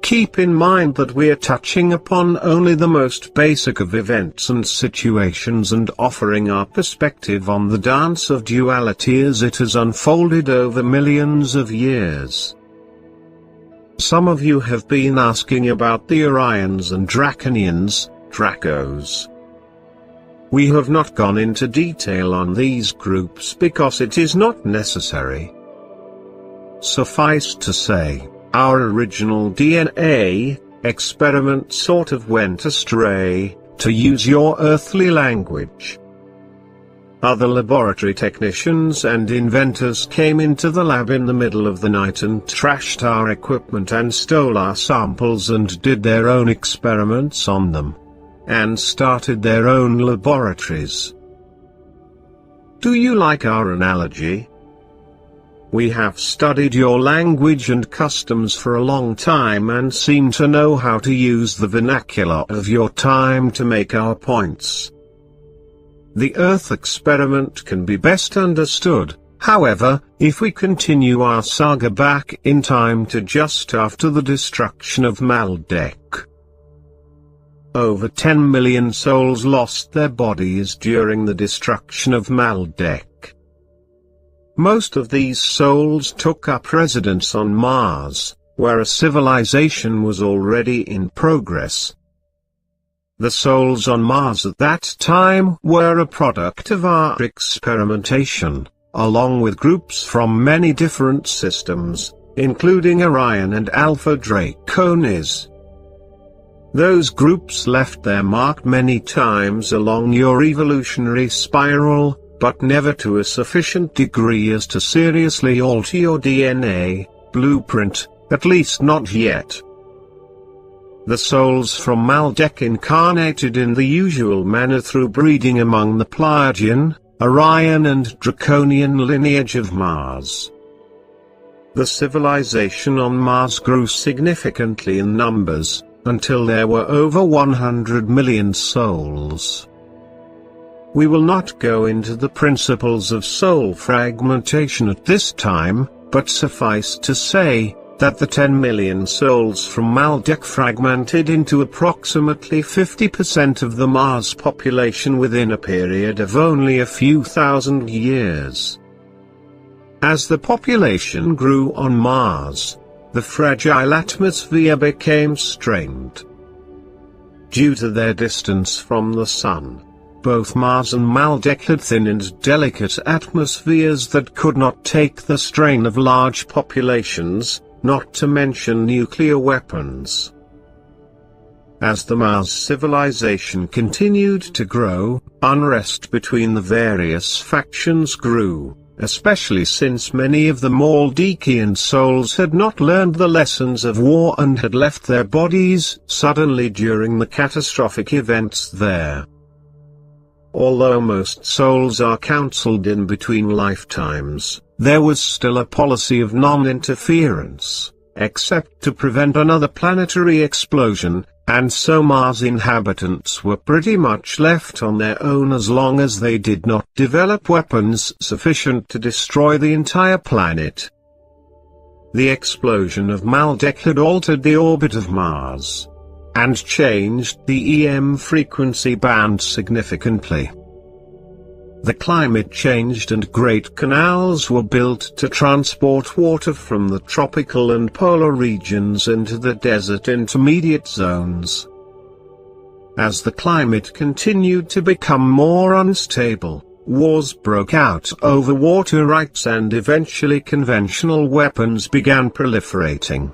Keep in mind that we are touching upon only the most basic of events and situations and offering our perspective on the dance of duality as it has unfolded over millions of years. Some of you have been asking about the Orions and Draconians, Dracos. We have not gone into detail on these groups because it is not necessary. Suffice to say, our original DNA experiment sort of went astray, to use your earthly language. Other laboratory technicians and inventors came into the lab in the middle of the night and trashed our equipment and stole our samples and did their own experiments on them, and started their own laboratories. Do you like our analogy? We have studied your language and customs for a long time and seem to know how to use the vernacular of your time to make our points. The Earth experiment can be best understood, however, if we continue our saga back in time to just after the destruction of Maldek. Over 10 million souls lost their bodies during the destruction of Maldek. Most of these souls took up residence on Mars, where a civilization was already in progress. The souls on Mars at that time were a product of our experimentation, along with groups from many different systems, including Orion and Alpha Draconis. Those groups left their mark many times along your evolutionary spiral, but never to a sufficient degree as to seriously alter your DNA blueprint, at least not yet. The souls from Maldek incarnated in the usual manner through breeding among the Pleiadian, Orion and Draconian lineage of Mars. The civilization on Mars grew significantly in numbers, until there were over 100 million souls. We will not go into the principles of soul fragmentation at this time, but suffice to say, that the 10 million souls from Maldek fragmented into approximately 50% of the Mars population within a period of only a few thousand years. As the population grew on Mars, the fragile atmosphere became strained. Due to their distance from the Sun, both Mars and Maldek had thin and delicate atmospheres that could not take the strain of large populations, not to mention nuclear weapons. As the Mars civilization continued to grow, unrest between the various factions grew, especially since many of the Maldekian souls had not learned the lessons of war and had left their bodies suddenly during the catastrophic events there. Although most souls are counseled in between lifetimes, there was still a policy of non-interference, except to prevent another planetary explosion, and so Mars inhabitants were pretty much left on their own as long as they did not develop weapons sufficient to destroy the entire planet. The explosion of Maldek had altered the orbit of Mars, and changed the EM frequency band significantly. The climate changed and great canals were built to transport water from the tropical and polar regions into the desert intermediate zones. As the climate continued to become more unstable, wars broke out over water rights and eventually conventional weapons began proliferating.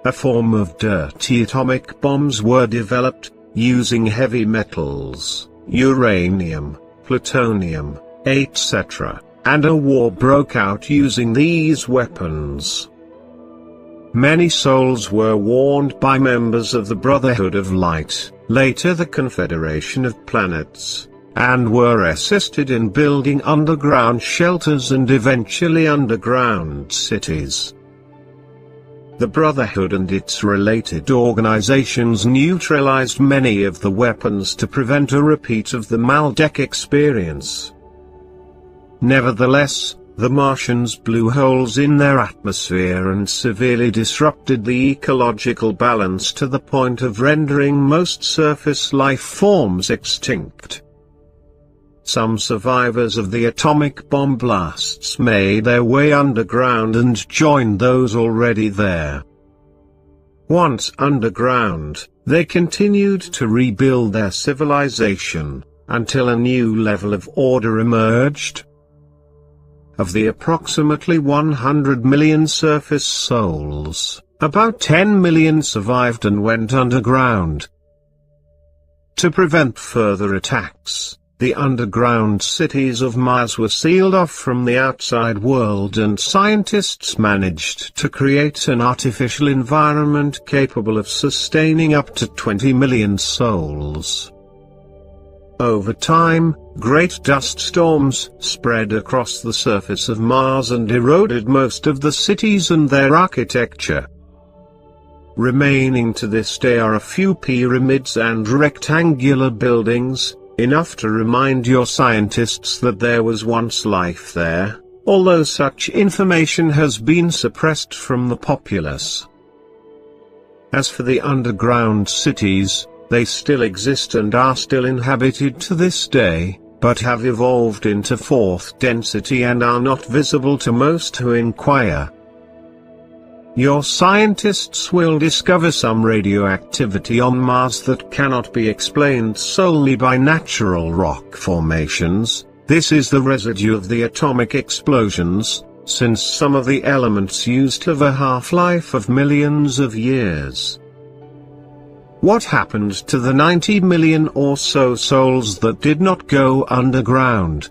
A form of dirty atomic bombs were developed, using heavy metals, uranium, plutonium, etc., and a war broke out using these weapons. Many souls were warned by members of the Brotherhood of Light, later the Confederation of Planets, and were assisted in building underground shelters and eventually underground cities. The Brotherhood and its related organizations neutralized many of the weapons to prevent a repeat of the Maldek experience. Nevertheless, the Martians blew holes in their atmosphere and severely disrupted the ecological balance to the point of rendering most surface life forms extinct. Some survivors of the atomic bomb blasts made their way underground and joined those already there. Once underground, they continued to rebuild their civilization, until a new level of order emerged. Of the approximately 100 million surface souls, about 10 million survived and went underground. To prevent further attacks, the underground cities of Mars were sealed off from the outside world and scientists managed to create an artificial environment capable of sustaining up to 20 million souls. Over time, great dust storms spread across the surface of Mars and eroded most of the cities and their architecture. Remaining to this day are a few pyramids and rectangular buildings, enough to remind your scientists that there was once life there, although such information has been suppressed from the populace. As for the underground cities, they still exist and are still inhabited to this day, but have evolved into fourth density and are not visible to most who inquire. Your scientists will discover some radioactivity on Mars that cannot be explained solely by natural rock formations, This is the residue of the atomic explosions, since some of the elements used have a half-life of millions of years. What happened to the 90 million or so souls that did not go underground?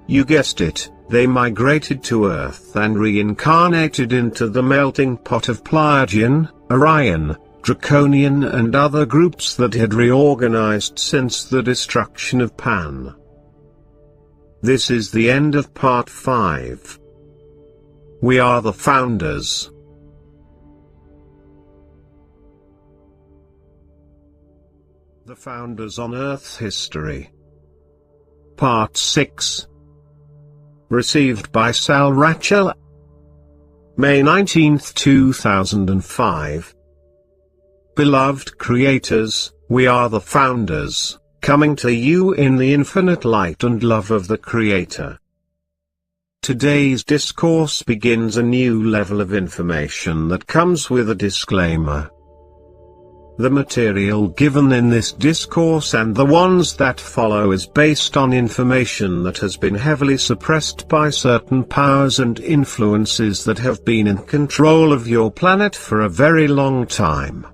You guessed it, they migrated to Earth and reincarnated into the melting pot of Pleiadian, Orion, Draconian and other groups that had reorganized since the destruction of Pan. This is the end of part 5. We are the founders. The Founders on Earth History. Part 6. Received by Sal Rachel. May 19, 2005. Beloved creators, we are the founders, coming to you in the infinite light and love of the Creator. Today's discourse begins a new level of information that comes with a disclaimer. The material given in this discourse and the ones that follow is based on information that has been heavily suppressed by certain powers and influences that have been in control of your planet for a very long time.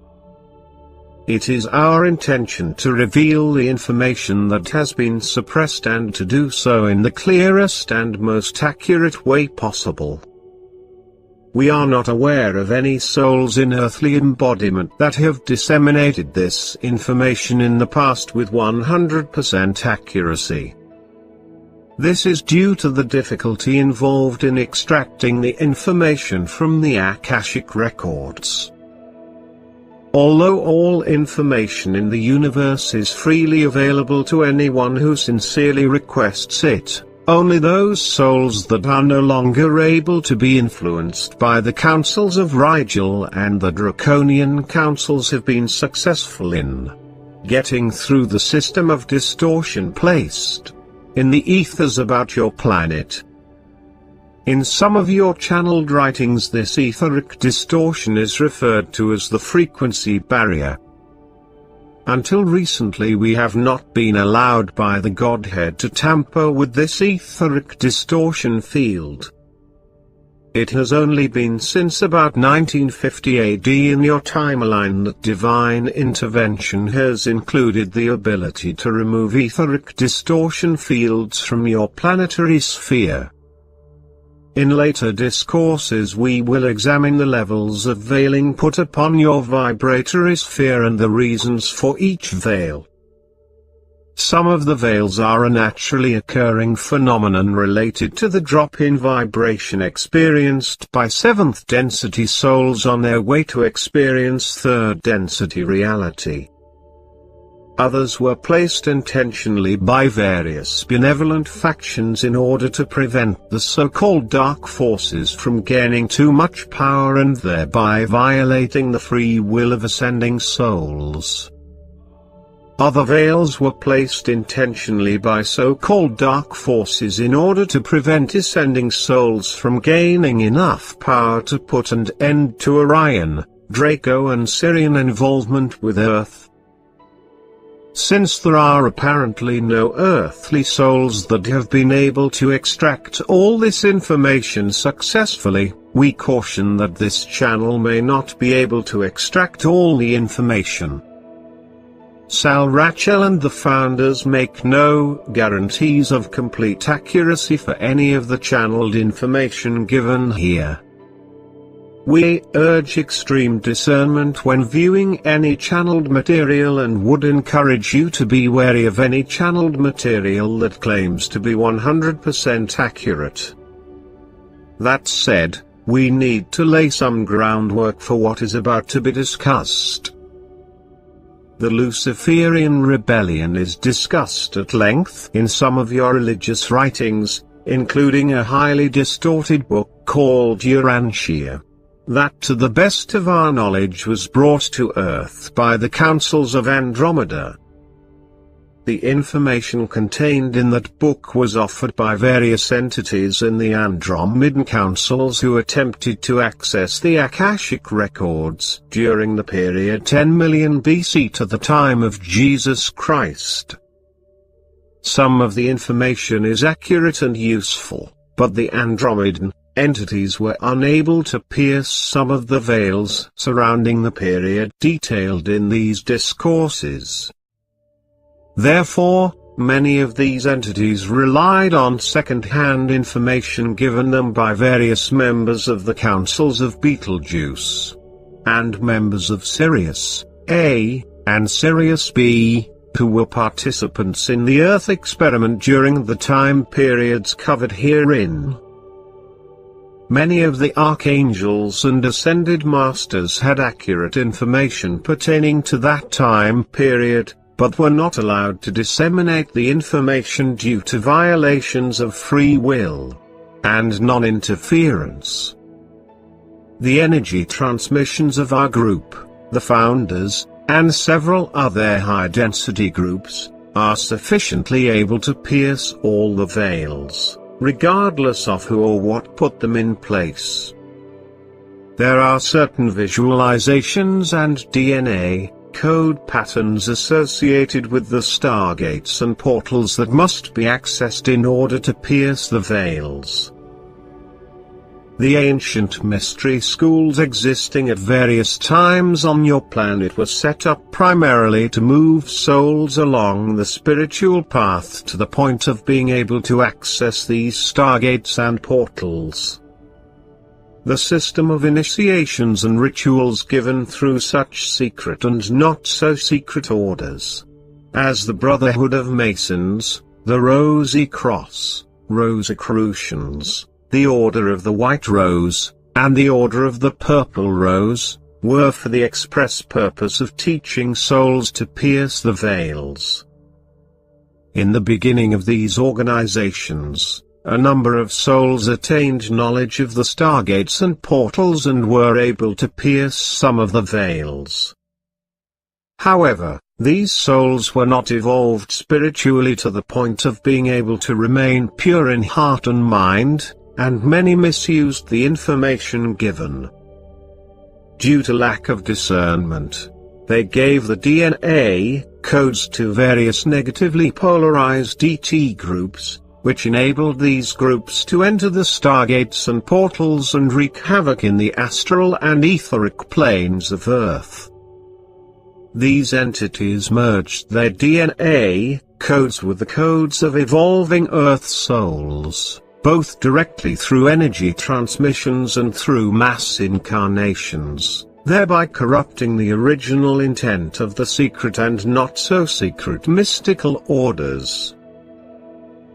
It is our intention to reveal the information that has been suppressed and to do so in the clearest and most accurate way possible. We are not aware of any souls in earthly embodiment that have disseminated this information in the past with 100% accuracy. This is due to the difficulty involved in extracting the information from the Akashic records. Although all information in the universe is freely available to anyone who sincerely requests it, only those souls that are no longer able to be influenced by the councils of Rigel and the Draconian councils have been successful in getting through the system of distortion placed in the ethers about your planet. In some of your channeled writings, this etheric distortion is referred to as the frequency barrier. Until recently we have not been allowed by the Godhead to tamper with this etheric distortion field. It has only been since about 1950 AD in your timeline that divine intervention has included the ability to remove etheric distortion fields from your planetary sphere. In later discourses we will examine the levels of veiling put upon your vibratory sphere and the reasons for each veil. Some of the veils are a naturally occurring phenomenon related to the drop in vibration experienced by 7th density souls on their way to experience 3rd density reality. Others were placed intentionally by various benevolent factions in order to prevent the so-called dark forces from gaining too much power and thereby violating the free will of ascending souls. Other veils were placed intentionally by so-called dark forces in order to prevent ascending souls from gaining enough power to put an end to Orion, Draco and Sirian involvement with Earth. Since there are apparently no earthly souls that have been able to extract all this information successfully, we caution that this channel may not be able to extract all the information. Sal Rachel and the founders make no guarantees of complete accuracy for any of the channeled information given here. We urge extreme discernment when viewing any channeled material and would encourage you to be wary of any channeled material that claims to be 100% accurate. That said, we need to lay some groundwork for what is about to be discussed. The Luciferian rebellion is discussed at length in some of your religious writings, including a highly distorted book called Urantia, that to the best of our knowledge was brought to Earth by the councils of Andromeda. The information contained in that book was offered by various entities in the Andromedan councils who attempted to access the Akashic records during the period 10 million BC to the time of Jesus Christ. Some of the information is accurate and useful, but the Andromedan entities were unable to pierce some of the veils surrounding the period detailed in these discourses. Therefore, many of these entities relied on second-hand information given them by various members of the councils of Betelgeuse, and members of Sirius A and Sirius B, who were participants in the Earth experiment during the time periods covered herein. Many of the archangels and ascended masters had accurate information pertaining to that time period, but were not allowed to disseminate the information due to violations of free will and non-interference. The energy transmissions of our group, the Founders, and several other high-density groups, are sufficiently able to pierce all the veils, regardless of who or what put them in place. There are certain visualizations and DNA code patterns associated with the stargates and portals that must be accessed in order to pierce the veils. The ancient mystery schools existing at various times on your planet were set up primarily to move souls along the spiritual path to the point of being able to access these stargates and portals. The system of initiations and rituals given through such secret and not-so-secret orders, as the Brotherhood of Masons, the Rosy Cross, Rosicrucians, the Order of the White Rose, and the Order of the Purple Rose, were for the express purpose of teaching souls to pierce the veils. In the beginning of these organizations, a number of souls attained knowledge of the stargates and portals and were able to pierce some of the veils. However, these souls were not evolved spiritually to the point of being able to remain pure in heart and mind, and many misused the information given. Due to lack of discernment, they gave the DNA codes to various negatively polarized ET groups, which enabled these groups to enter the stargates and portals and wreak havoc in the astral and etheric planes of Earth. These entities merged their DNA codes with the codes of evolving Earth souls, both directly through energy transmissions and through mass incarnations, thereby corrupting the original intent of the secret and not-so-secret mystical orders.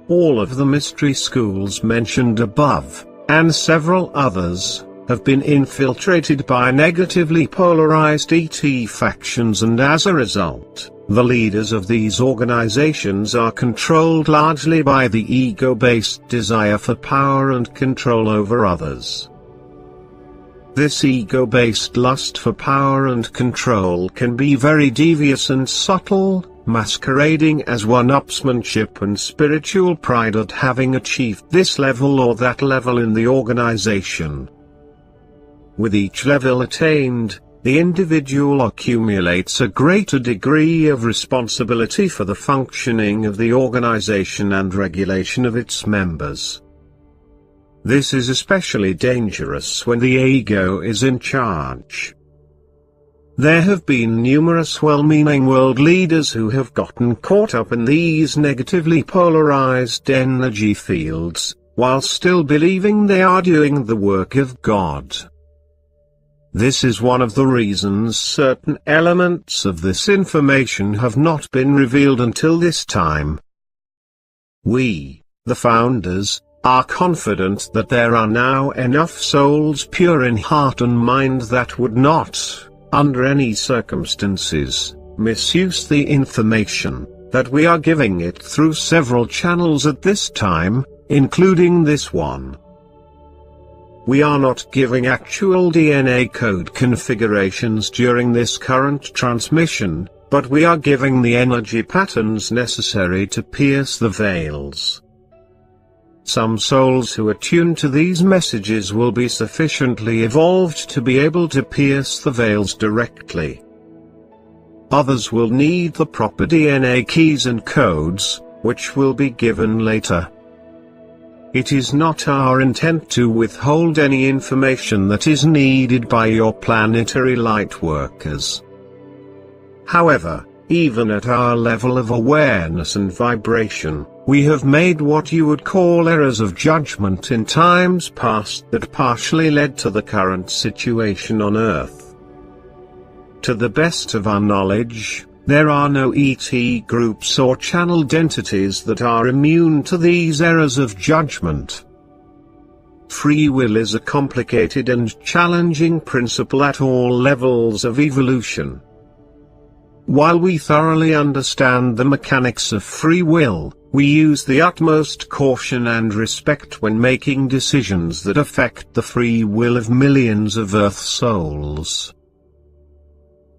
All of the mystery schools mentioned above, and several others, have been infiltrated by negatively polarized ET factions, and as a result, the leaders of these organizations are controlled largely by the ego-based desire for power and control over others. This ego-based lust for power and control can be very devious and subtle, masquerading as one-upsmanship and spiritual pride at having achieved this level or that level in the organization. With each level attained, the individual accumulates a greater degree of responsibility for the functioning of the organization and regulation of its members. This is especially dangerous when the ego is in charge. There have been numerous well-meaning world leaders who have gotten caught up in these negatively polarized energy fields, while still believing they are doing the work of God. This is one of the reasons certain elements of this information have not been revealed until this time. We, the Founders, are confident that there are now enough souls pure in heart and mind that would not, under any circumstances, misuse the information that we are giving it through several channels at this time, including this one. We are not giving actual DNA code configurations during this current transmission, but we are giving the energy patterns necessary to pierce the veils. Some souls who attune to these messages will be sufficiently evolved to be able to pierce the veils directly. Others will need the proper DNA keys and codes, which will be given later. It is not our intent to withhold any information that is needed by your planetary light workers. However, even at our level of awareness and vibration, we have made what you would call errors of judgment in times past that partially led to the current situation on Earth. To the best of our knowledge, there are no ET groups or channeled entities that are immune to these errors of judgment. Free will is a complicated and challenging principle at all levels of evolution. While we thoroughly understand the mechanics of free will, we use the utmost caution and respect when making decisions that affect the free will of millions of Earth souls.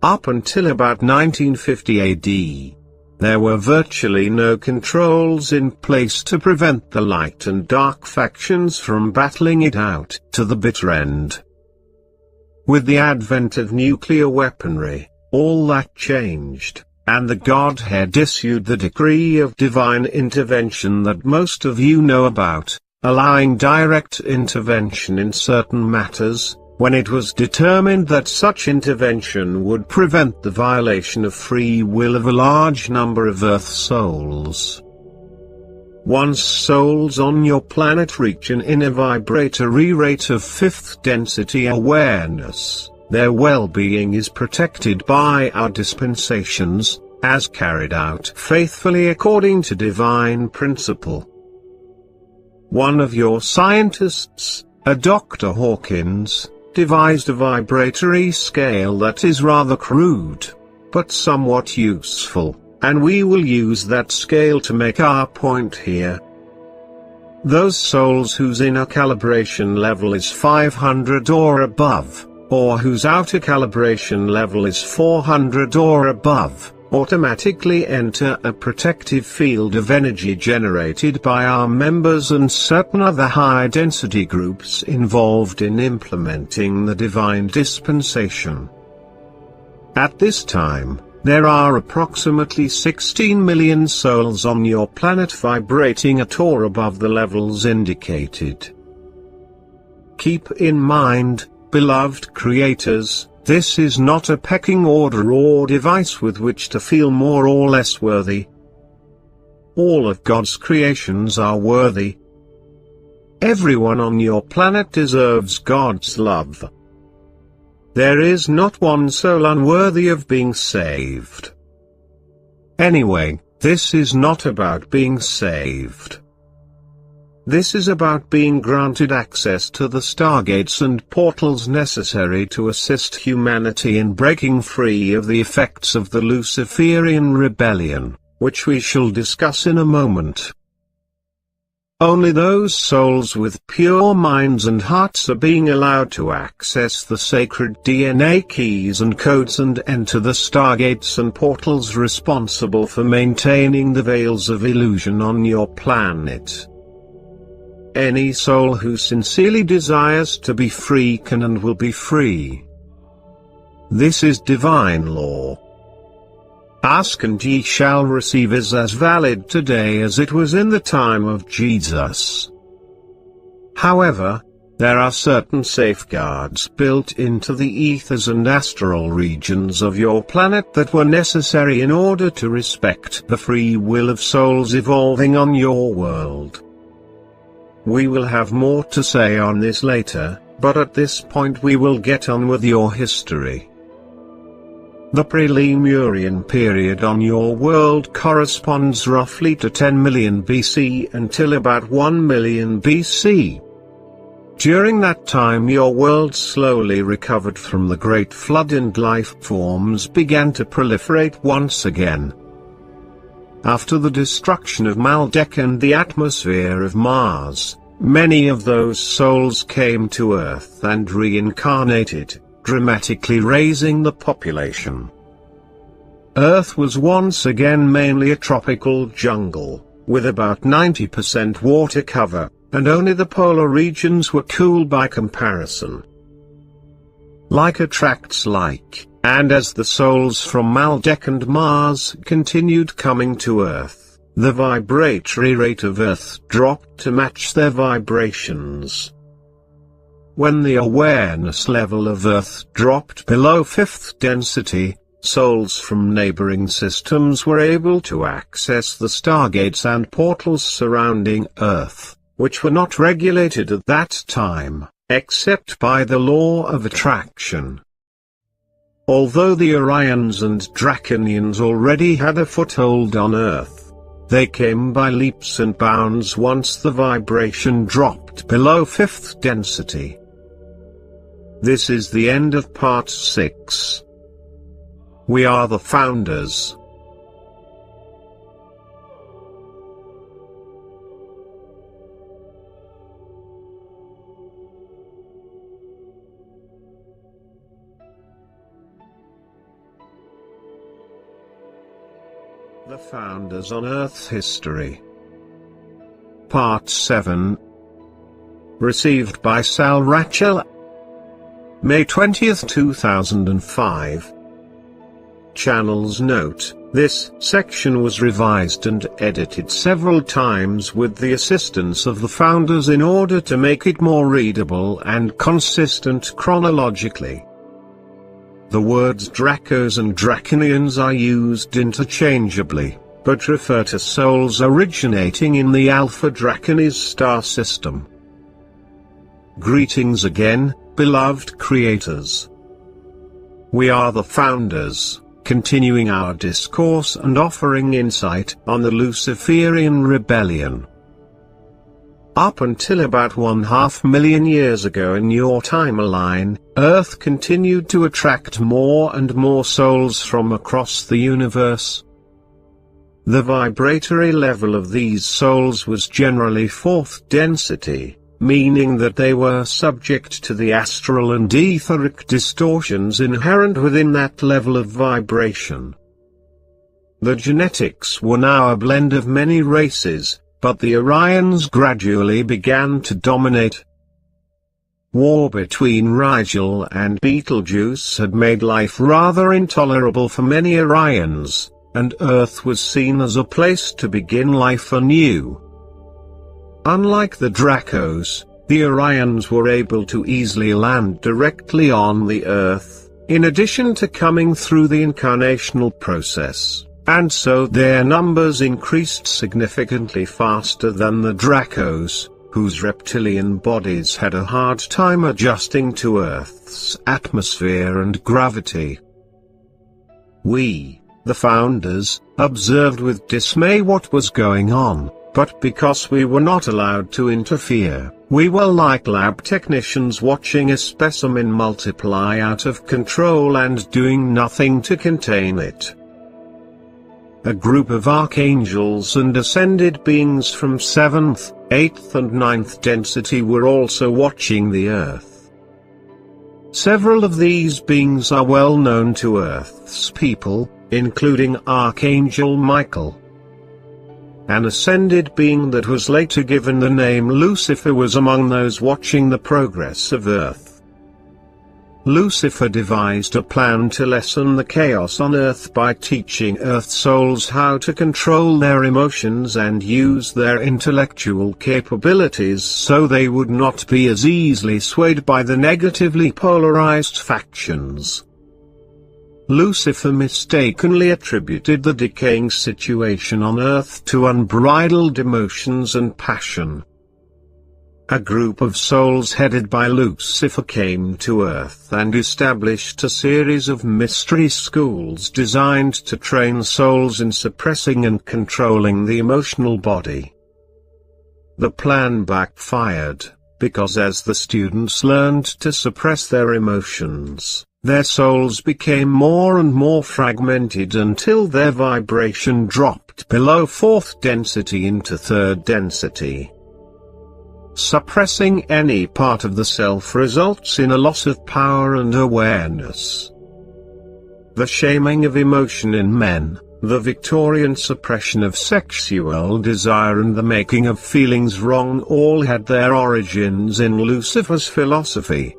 Up until about 1950 AD, there were virtually no controls in place to prevent the light and dark factions from battling it out to the bitter end. With the advent of nuclear weaponry, all that changed, and the Godhead issued the decree of divine intervention that most of you know about, allowing direct intervention in certain matters, when it was determined that such intervention would prevent the violation of free will of a large number of Earth souls. Once souls on your planet reach an inner vibratory rate of fifth density awareness, their well-being is protected by our dispensations, as carried out faithfully according to divine principle. One of your scientists, a Dr. Hawkins, devised a vibratory scale that is rather crude, but somewhat useful, and we will use that scale to make our point here. Those souls whose inner calibration level is 500 or above, or whose outer calibration level is 400 or above, automatically enter a protective field of energy generated by our members and certain other high-density groups involved in implementing the divine dispensation. At this time, there are approximately 16 million souls on your planet vibrating at or above the levels indicated. Keep in mind, beloved creators, this is not a pecking order or device with which to feel more or less worthy. All of God's creations are worthy. Everyone on your planet deserves God's love. There is not one soul unworthy of being saved. Anyway, this is not about being saved. This is about being granted access to the stargates and portals necessary to assist humanity in breaking free of the effects of the Luciferian rebellion, which we shall discuss in a moment. Only those souls with pure minds and hearts are being allowed to access the sacred DNA keys and codes and enter the stargates and portals responsible for maintaining the veils of illusion on your planet. Any soul who sincerely desires to be free can and will be free. This is divine law. Ask and ye shall receive is as valid today as it was in the time of Jesus. However, there are certain safeguards built into the ethers and astral regions of your planet that were necessary in order to respect the free will of souls evolving on your world. We will have more to say on this later, but at this point we will get on with your history. The pre-Lemurian period on your world corresponds roughly to 10 million BC until about 1 million BC. During that time your world slowly recovered from the Great Flood and life forms began to proliferate once again. After the destruction of Maldek and the atmosphere of Mars, many of those souls came to Earth and reincarnated, dramatically raising the population. Earth was once again mainly a tropical jungle, with about 90% water cover, and only the polar regions were cool by comparison. Like attracts like, and as the souls from Maldek and Mars continued coming to Earth, The vibratory rate of Earth dropped to match their vibrations. When the awareness level of Earth dropped below fifth density, souls from neighboring systems were able to access the stargates and portals surrounding Earth, which were not regulated at that time, except by the law of attraction. Although the Orions and Draconians already had a foothold on Earth, they came by leaps and bounds once the vibration dropped below fifth density. This is the end of part 6. We are the founders. The Founders on Earth History. Part 7. Received by Sal Rachel. May 20, 2005. Channel's note: this section was revised and edited several times with the assistance of the founders in order to make it more readable and consistent chronologically. The words Dracos and Draconians are used interchangeably, but refer to souls originating in the Alpha Draconis star system. Greetings again, beloved creators. We are the founders, continuing our discourse and offering insight on the Luciferian rebellion. Up until about 1/2 million years ago in your timeline, Earth continued to attract more and more souls from across the universe. The vibratory level of these souls was generally fourth density, meaning that they were subject to the astral and etheric distortions inherent within that level of vibration. The genetics were now a blend of many races, but the Orions gradually began to dominate. War between Rigel and Betelgeuse had made life rather intolerable for many Orions, and Earth was seen as a place to begin life anew. Unlike the Dracos, the Orions were able to easily land directly on the Earth, in addition to coming through the incarnational process, and so their numbers increased significantly faster than the Dracos, whose reptilian bodies had a hard time adjusting to Earth's atmosphere and gravity. We, the founders, observed with dismay what was going on, but because we were not allowed to interfere, we were like lab technicians watching a specimen multiply out of control and doing nothing to contain it. A group of archangels and ascended beings from 7th, 8th and 9th density were also watching the Earth. Several of these beings are well known to Earth's people, including Archangel Michael. An ascended being that was later given the name Lucifer was among those watching the progress of Earth. Lucifer devised a plan to lessen the chaos on Earth by teaching Earth souls how to control their emotions and use their intellectual capabilities so they would not be as easily swayed by the negatively polarized factions. Lucifer mistakenly attributed the decaying situation on Earth to unbridled emotions and passion. A group of souls headed by Lucifer came to Earth and established a series of mystery schools designed to train souls in suppressing and controlling the emotional body. The plan backfired, because as the students learned to suppress their emotions, their souls became more and more fragmented until their vibration dropped below 4th density into 3rd density. Suppressing any part of the self results in a loss of power and awareness. The shaming of emotion in men, the Victorian suppression of sexual desire and the making of feelings wrong all had their origins in Lucifer's philosophy.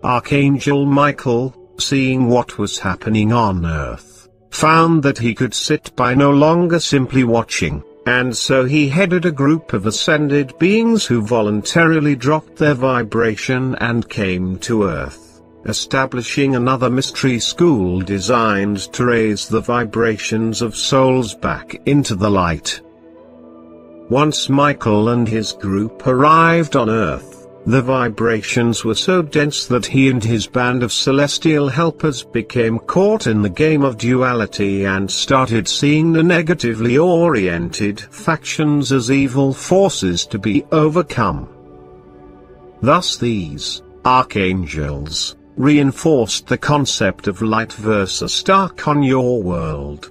Archangel Michael, seeing what was happening on Earth, found that he could sit by no longer simply watching, and so he headed a group of ascended beings who voluntarily dropped their vibration and came to Earth, establishing another mystery school designed to raise the vibrations of souls back into the light. Once Michael and his group arrived on Earth, the vibrations were so dense that he and his band of celestial helpers became caught in the game of duality and started seeing the negatively oriented factions as evil forces to be overcome. Thus these archangels reinforced the concept of light versus dark on your world.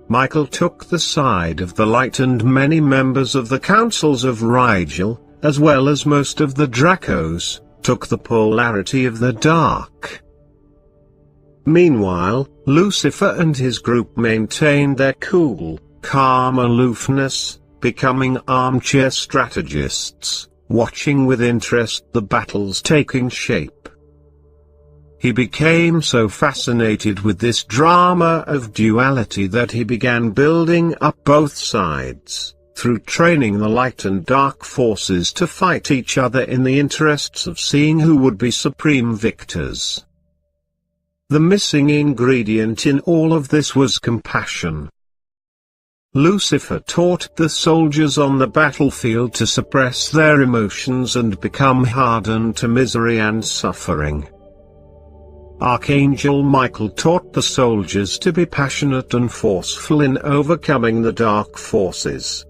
Michael took the side of the light, and many members of the councils of Rigel, as well as most of the Dracos, took the polarity of the dark. Meanwhile, Lucifer and his group maintained their cool, calm aloofness, becoming armchair strategists, watching with interest the battles taking shape. He became so fascinated with this drama of duality that he began building up both sides, through training the light and dark forces to fight each other in the interests of seeing who would be supreme victors. The missing ingredient in all of this was compassion. Lucifer taught the soldiers on the battlefield to suppress their emotions and become hardened to misery and suffering. Archangel Michael taught the soldiers to be passionate and forceful in overcoming the dark forces.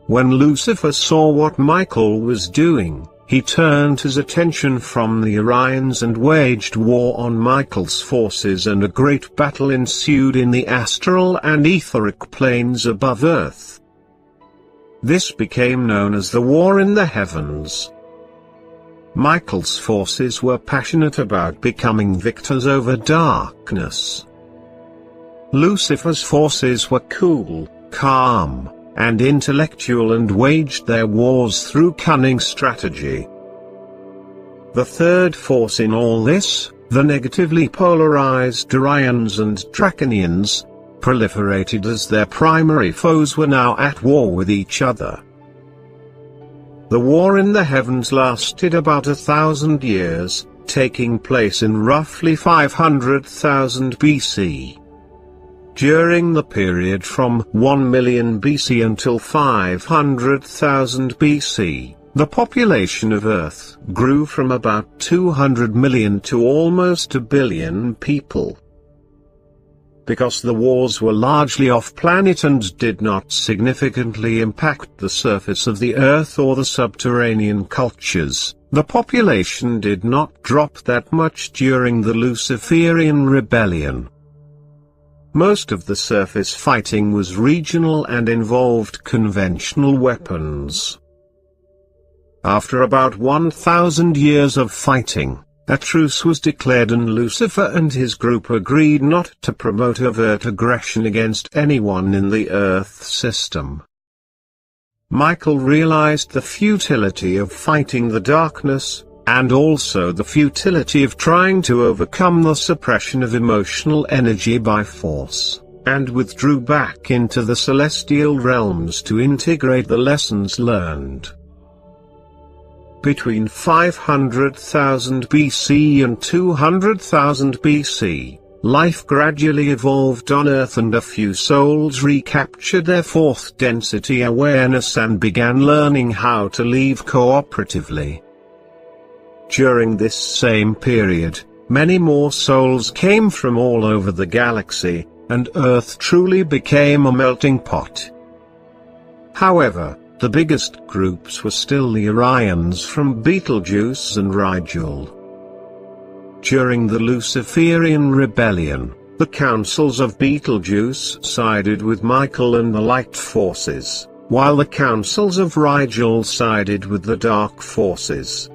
When Lucifer saw what Michael was doing, he turned his attention from the Orions and waged war on Michael's forces, and a great battle ensued in the astral and etheric planes above Earth. This became known as the War in the Heavens. Michael's forces were passionate about becoming victors over darkness. Lucifer's forces were cool, calm, and intellectual and waged their wars through cunning strategy. The third force in all this, the negatively polarized Orions and Draconians, proliferated as their primary foes were now at war with each other. The war in the heavens lasted about 1,000 years, taking place in roughly 500,000 BC. During the period from 1 million BC until 500,000 BC, the population of Earth grew from about 200 million to almost 1 billion people. Because the wars were largely off-planet and did not significantly impact the surface of the Earth or the subterranean cultures, the population did not drop that much during the Luciferian rebellion. Most of the surface fighting was regional and involved conventional weapons. After about 1,000 years of fighting, a truce was declared, and Lucifer and his group agreed not to promote overt aggression against anyone in the Earth system. Michael realized the futility of fighting the darkness, and also the futility of trying to overcome the suppression of emotional energy by force, and withdrew back into the celestial realms to integrate the lessons learned. Between 500,000 BC and 200,000 BC, life gradually evolved on Earth, and a few souls recaptured their fourth density awareness and began learning how to live cooperatively. During this same period, many more souls came from all over the galaxy, and Earth truly became a melting pot. However, the biggest groups were still the Orions from Betelgeuse and Rigel. During the Luciferian rebellion, the councils of Betelgeuse sided with Michael and the light forces, while the councils of Rigel sided with the dark forces.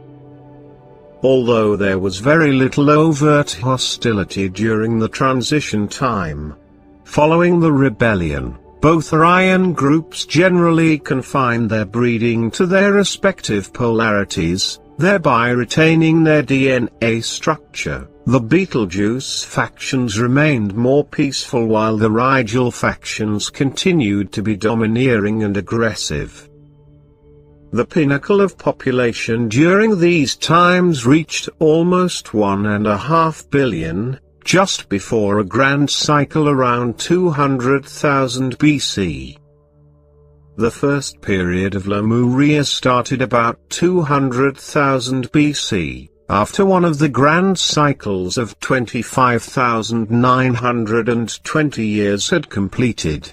Although there was very little overt hostility during the transition time following the rebellion, both Orion groups generally confined their breeding to their respective polarities, thereby retaining their DNA structure. The Betelgeuse factions remained more peaceful while the Rigel factions continued to be domineering and aggressive. The pinnacle of population during these times reached almost 1.5 billion, just before a grand cycle around 200,000 BC. The first period of Lemuria started about 200,000 BC, after one of the grand cycles of 25,920 years had completed.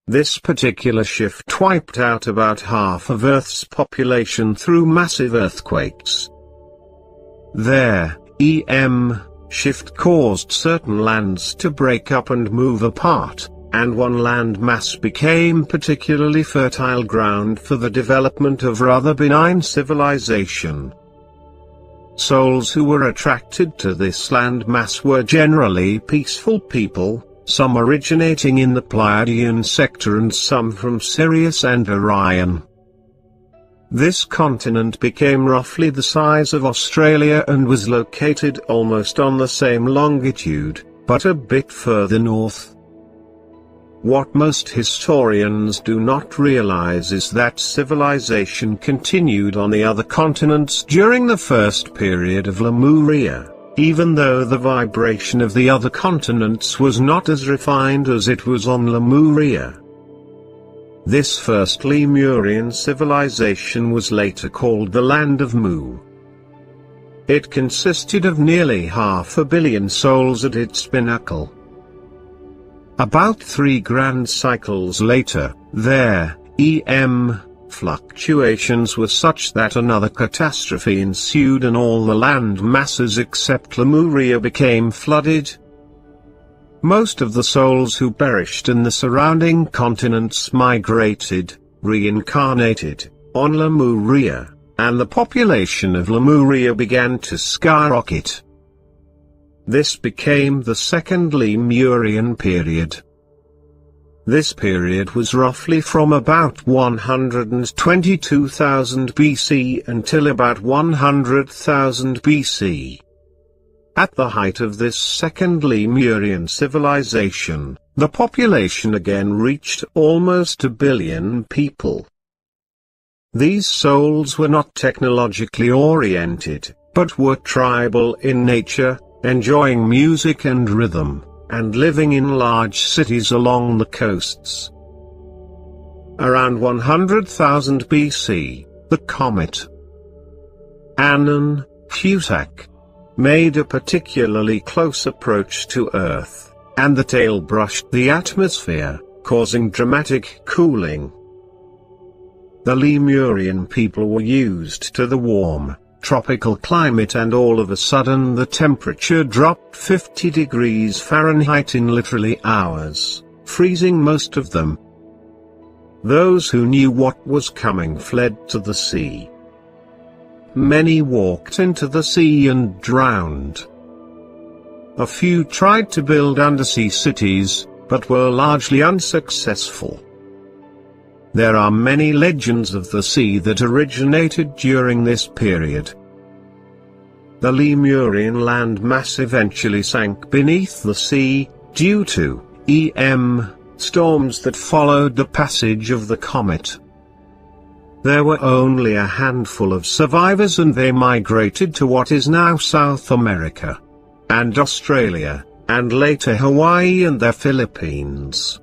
This particular shift wiped out about half of Earth's population through massive earthquakes. Their shift caused certain lands to break up and move apart, and one land mass became particularly fertile ground for the development of rather benign civilization. Souls who were attracted to this land mass were generally peaceful people, some originating in the Pleiadian sector and some from Sirius and Orion. This continent became roughly the size of Australia and was located almost on the same longitude, but a bit further north. What most historians do not realize is that civilization continued on the other continents during the first period of Lemuria, even though the vibration of the other continents was not as refined as it was on Lemuria. This first Lemurian civilization was later called the Land of Mu. It consisted of nearly 500 million souls at its pinnacle. About 3 grand cycles later, their fluctuations were such that another catastrophe ensued and all the land masses except Lemuria became flooded. Most of the souls who perished in the surrounding continents migrated, reincarnated, on Lemuria, and the population of Lemuria began to skyrocket. This became the second Lemurian period. This period was roughly from about 122,000 BC until about 100,000 BC. At the height of this second Lemurian civilization, the population again reached almost 1 billion people. These souls were not technologically oriented, but were tribal in nature, enjoying music and rhythm, and living in large cities along the coasts. Around 100,000 BC, the comet Annan-Futak made a particularly close approach to Earth, and the tail brushed the atmosphere, causing dramatic cooling. The Lemurian people were used to the warm, tropical climate, and all of a sudden the temperature dropped 50 degrees Fahrenheit in literally hours, freezing most of them. Those who knew what was coming fled to the sea. Many walked into the sea and drowned. A few tried to build undersea cities, but were largely unsuccessful. There are many legends of the sea that originated during this period. The Lemurian land mass eventually sank beneath the sea, due to storms that followed the passage of the comet. There were only a handful of survivors and they migrated to what is now South America, and Australia, and later Hawaii and the Philippines.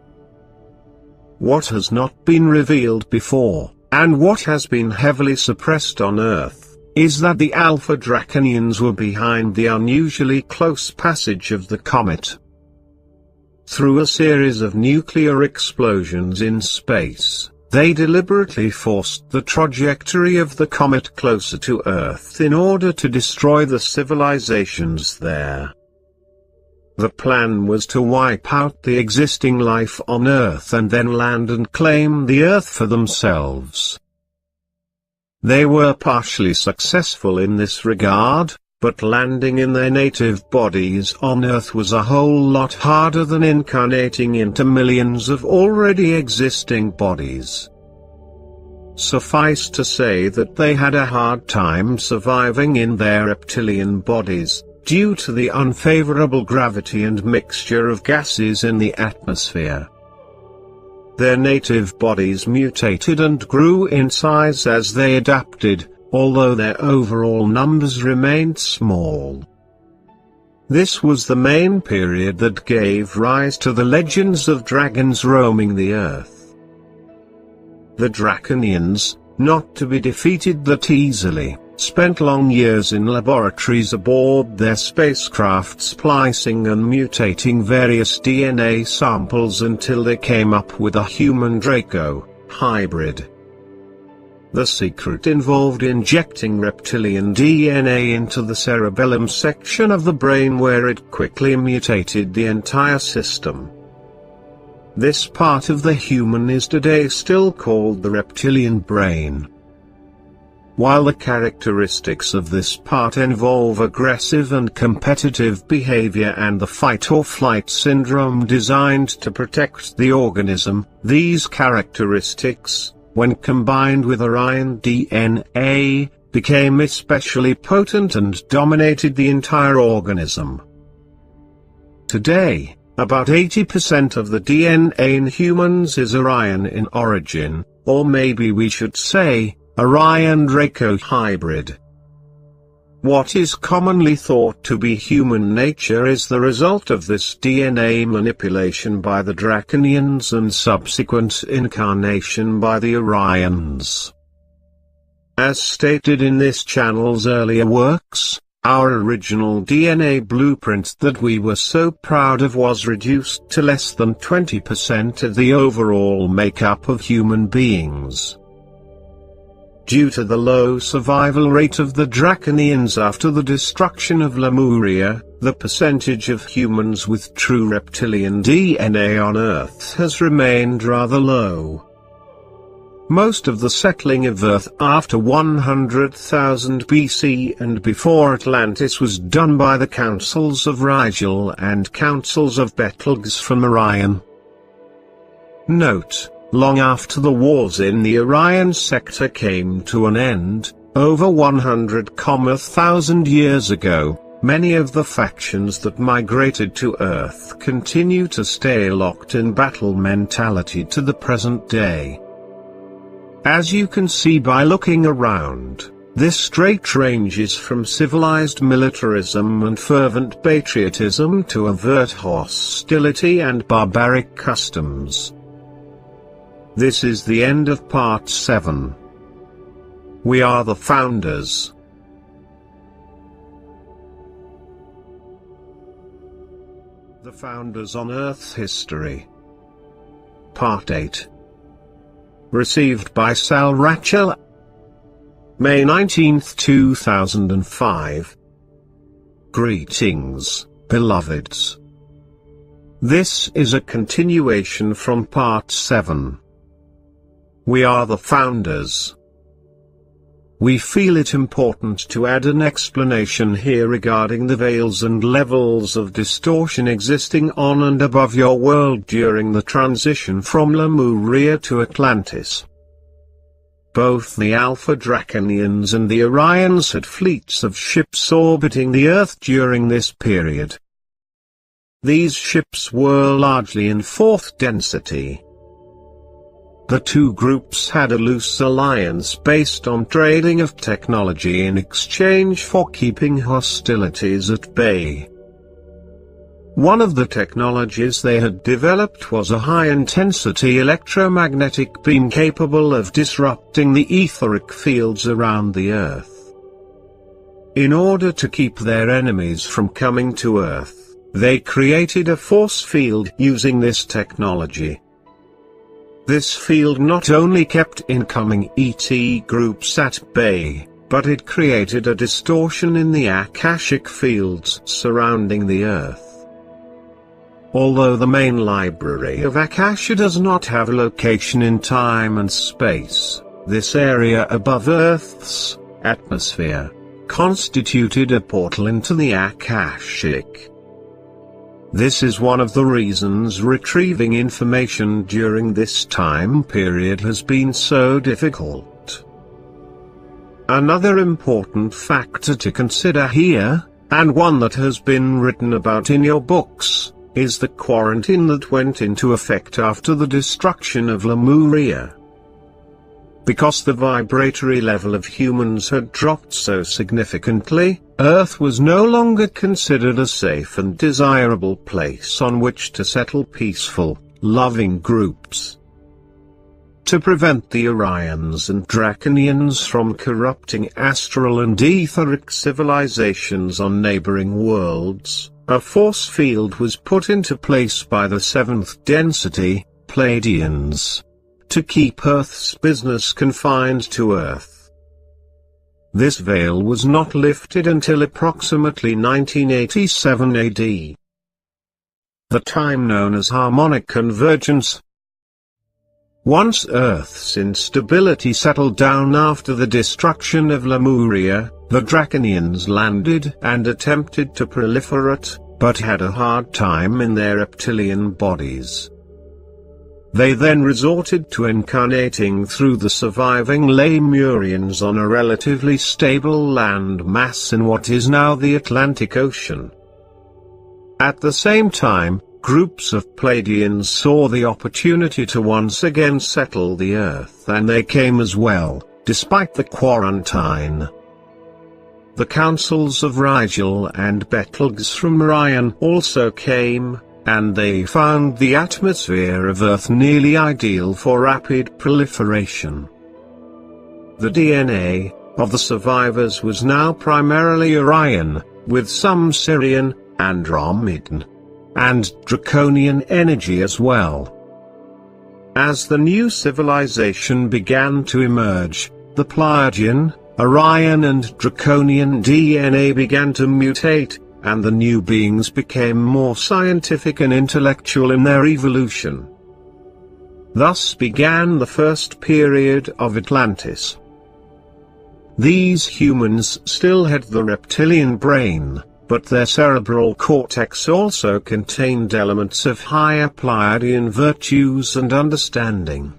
What has not been revealed before, and what has been heavily suppressed on Earth, is that the Alpha Draconians were behind the unusually close passage of the comet. Through a series of nuclear explosions in space, they deliberately forced the trajectory of the comet closer to Earth in order to destroy the civilizations there. The plan was to wipe out the existing life on Earth and then land and claim the Earth for themselves. They were partially successful in this regard, but landing in their native bodies on Earth was a whole lot harder than incarnating into millions of already existing bodies. Suffice to say that they had a hard time surviving in their reptilian bodies, due to the unfavorable gravity and mixture of gases in the atmosphere. Their native bodies mutated and grew in size as they adapted, although their overall numbers remained small. This was the main period that gave rise to the legends of dragons roaming the earth. The Draconians, not to be defeated that easily, spent long years in laboratories aboard their spacecraft splicing and mutating various DNA samples until they came up with a human Draco hybrid. The secret involved injecting reptilian DNA into the cerebellum section of the brain, where it quickly mutated the entire system. This part of the human is today still called the reptilian brain. While the characteristics of this part involve aggressive and competitive behavior and the fight-or-flight syndrome designed to protect the organism, these characteristics, when combined with Orion DNA, became especially potent and dominated the entire organism. Today, about 80% of the DNA in humans is Orion in origin, or maybe we should say, Orion Draco hybrid. What is commonly thought to be human nature is the result of this DNA manipulation by the Draconians and subsequent incarnation by the Orions. As stated in this channel's earlier works, our original DNA blueprint that we were so proud of was reduced to less than 20% of the overall makeup of human beings. Due to the low survival rate of the Draconians after the destruction of Lemuria, the percentage of humans with true reptilian DNA on Earth has remained rather low. Most of the settling of Earth after 100,000 BC and before Atlantis was done by the councils of Rigel and councils of Betelgeuse from Orion. Note: long after the wars in the Orion sector came to an end, over 100,000 years ago, many of the factions that migrated to Earth continue to stay locked in battle mentality to the present day. As you can see by looking around, this trait ranges from civilized militarism and fervent patriotism to overt hostility and barbaric customs. This is the end of Part 7. We are the founders. The Founders on Earth History. Part 8. Received by Sal Rachel, May 19, 2005. Greetings, beloveds. This is a continuation from Part 7. We are the founders. We feel it important to add an explanation here regarding the veils and levels of distortion existing on and above your world during the transition from Lemuria to Atlantis. Both the Alpha Draconians and the Orions had fleets of ships orbiting the Earth during this period. These ships were largely in fourth density. The two groups had a loose alliance based on trading of technology in exchange for keeping hostilities at bay. One of the technologies they had developed was a high-intensity electromagnetic beam capable of disrupting the etheric fields around the Earth. In order to keep their enemies from coming to Earth, they created a force field using this technology. This field not only kept incoming ET groups at bay, but it created a distortion in the Akashic fields surrounding the Earth. Although the main library of Akasha does not have a location in time and space, this area above Earth's atmosphere constituted a portal into the Akashic. This is one of the reasons retrieving information during this time period has been so difficult. Another important factor to consider here and one that has been written about in your books, is the quarantine that went into effect after the destruction of Lemuria. Because the vibratory level of humans had dropped so significantly, Earth was no longer considered a safe and desirable place on which to settle peaceful, loving groups. To prevent the Orions and Draconians from corrupting astral and etheric civilizations on neighboring worlds, a force field was put into place by the seventh density, Pleiadians, to keep Earth's business confined to Earth. This veil was not lifted until approximately 1987 AD. The time known as harmonic convergence. Once Earth's instability settled down after the destruction of Lemuria, the Draconians landed and attempted to proliferate, but had a hard time in their reptilian bodies. They then resorted to incarnating through the surviving Lemurians on a relatively stable land mass in what is now the Atlantic Ocean. At the same time, groups of Pleiadians saw the opportunity to once again settle the Earth, and they came as well, despite the quarantine. The councils of Rigel and Betelgeuse from Orion also came, and they found the atmosphere of Earth nearly ideal for rapid proliferation. The DNA of the survivors was now primarily Orion, with some Sirian, Andromedan, and Draconian energy as well. As the new civilization began to emerge, the Pleiadian, Orion and Draconian DNA began to mutate, and the new beings became more scientific and intellectual in their evolution. Thus began the first period of Atlantis. These humans still had the reptilian brain, but their cerebral cortex also contained elements of higher Pleiadian virtues and understanding.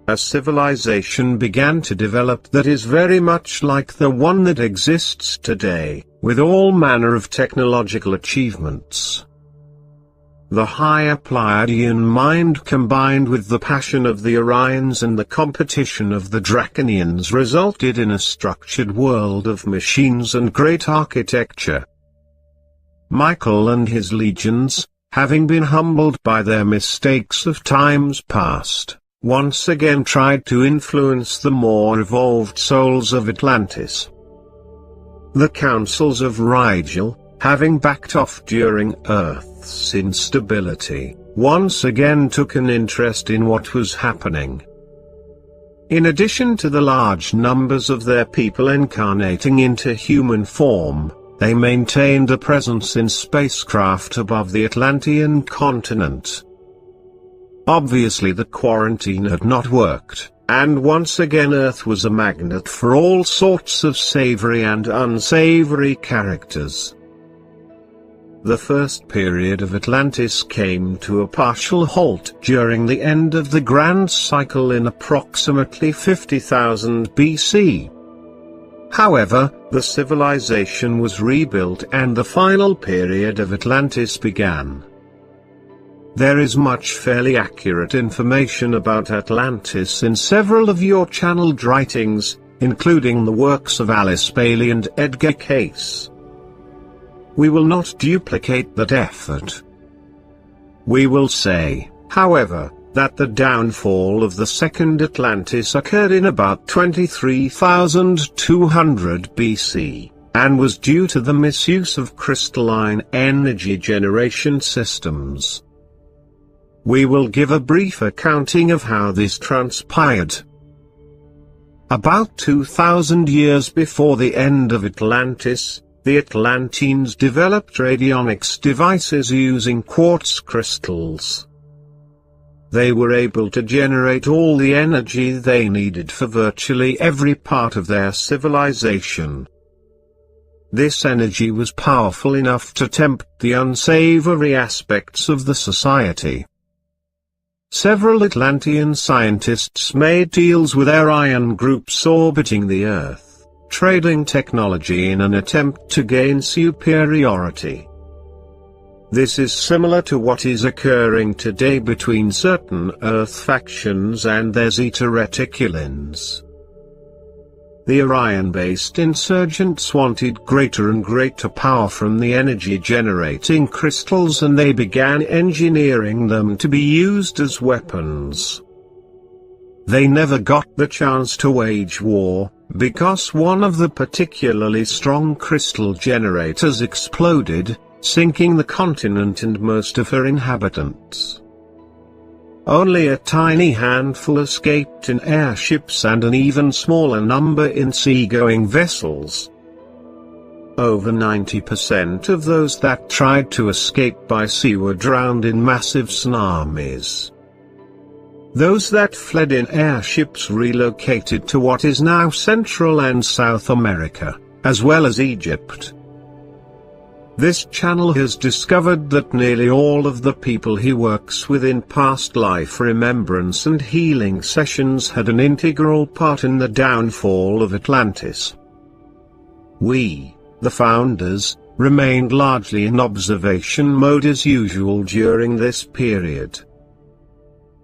A civilization began to develop that is very much like the one that exists today, with all manner of technological achievements. The higher Pleiadian mind combined with the passion of the Orions and the competition of the Draconians resulted in a structured world of machines and great architecture. Michael and his legions, having been humbled by their mistakes of times past, once again tried to influence the more evolved souls of Atlantis. The councils of Rigel, having backed off during Earth's instability, once again took an interest in what was happening. In addition to the large numbers of their people incarnating into human form, they maintained a presence in spacecraft above the Atlantean continent. Obviously the quarantine had not worked, and once again Earth was a magnet for all sorts of savory and unsavory characters. The first period of Atlantis came to a partial halt during the end of the Grand Cycle in approximately 50,000 BC. However, the civilization was rebuilt and the final period of Atlantis began. There is much fairly accurate information about Atlantis in several of your channeled writings, including the works of Alice Bailey and Edgar Cayce. We will not duplicate that effort. We will say, however, that the downfall of the Second Atlantis occurred in about 23,200 BC, and was due to the misuse of crystalline energy generation systems. We will give a brief accounting of how this transpired. About 2,000 years before the end of Atlantis, the Atlanteans developed radionics devices using quartz crystals. They were able to generate all the energy they needed for virtually every part of their civilization. This energy was powerful enough to tempt the unsavory aspects of the society. Several Atlantean scientists made deals with Orion groups orbiting the Earth, trading technology in an attempt to gain superiority. This is similar to what is occurring today between certain Earth factions and their Zeta Reticulans. The Orion-based insurgents wanted greater and greater power from the energy-generating crystals, and they began engineering them to be used as weapons. They never got the chance to wage war, because one of the particularly strong crystal generators exploded, sinking the continent and most of her inhabitants. Only a tiny handful escaped in airships and an even smaller number in sea-going vessels. Over 90% of those that tried to escape by sea were drowned in massive tsunamis. Those that fled in airships relocated to what is now Central and South America, as well as Egypt. This channel has discovered that nearly all of the people he works with in past life remembrance and healing sessions had an integral part in the downfall of Atlantis. We, the founders, remained largely in observation mode as usual during this period.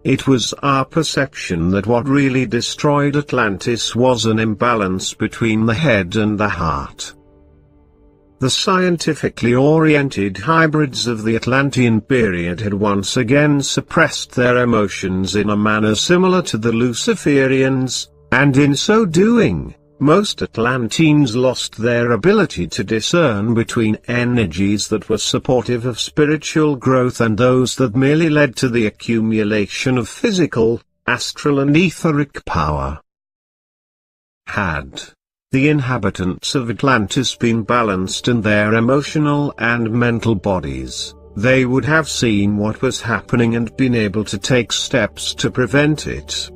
It was our perception that what really destroyed Atlantis was an imbalance between the head and the heart. The scientifically oriented hybrids of the Atlantean period had once again suppressed their emotions in a manner similar to the Luciferians, and in so doing, most Atlanteans lost their ability to discern between energies that were supportive of spiritual growth and those that merely led to the accumulation of physical, astral and etheric power. Had the inhabitants of Atlantis been balanced in their emotional and mental bodies, they would have seen what was happening and been able to take steps to prevent it.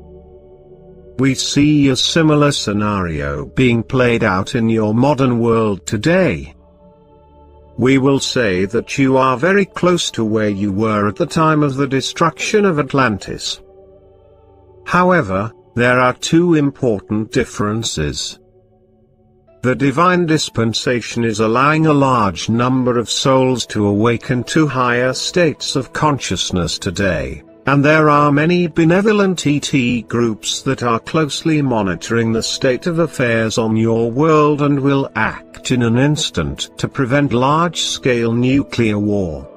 We see a similar scenario being played out in your modern world today. We will say that you are very close to where you were at the time of the destruction of Atlantis. However, there are two important differences. The divine dispensation is allowing a large number of souls to awaken to higher states of consciousness today, and there are many benevolent ET groups that are closely monitoring the state of affairs on your world and will act in an instant to prevent large-scale nuclear war.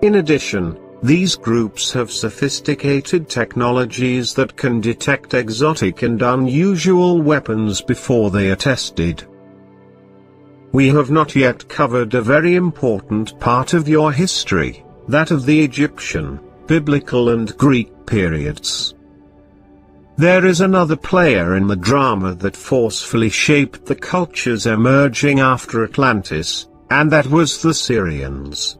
In addition, these groups have sophisticated technologies that can detect exotic and unusual weapons before they are tested. We have not yet covered a very important part of your history, that of the Egyptian, Biblical and Greek periods. There is another player in the drama that forcefully shaped the cultures emerging after Atlantis, and that was the Syrians.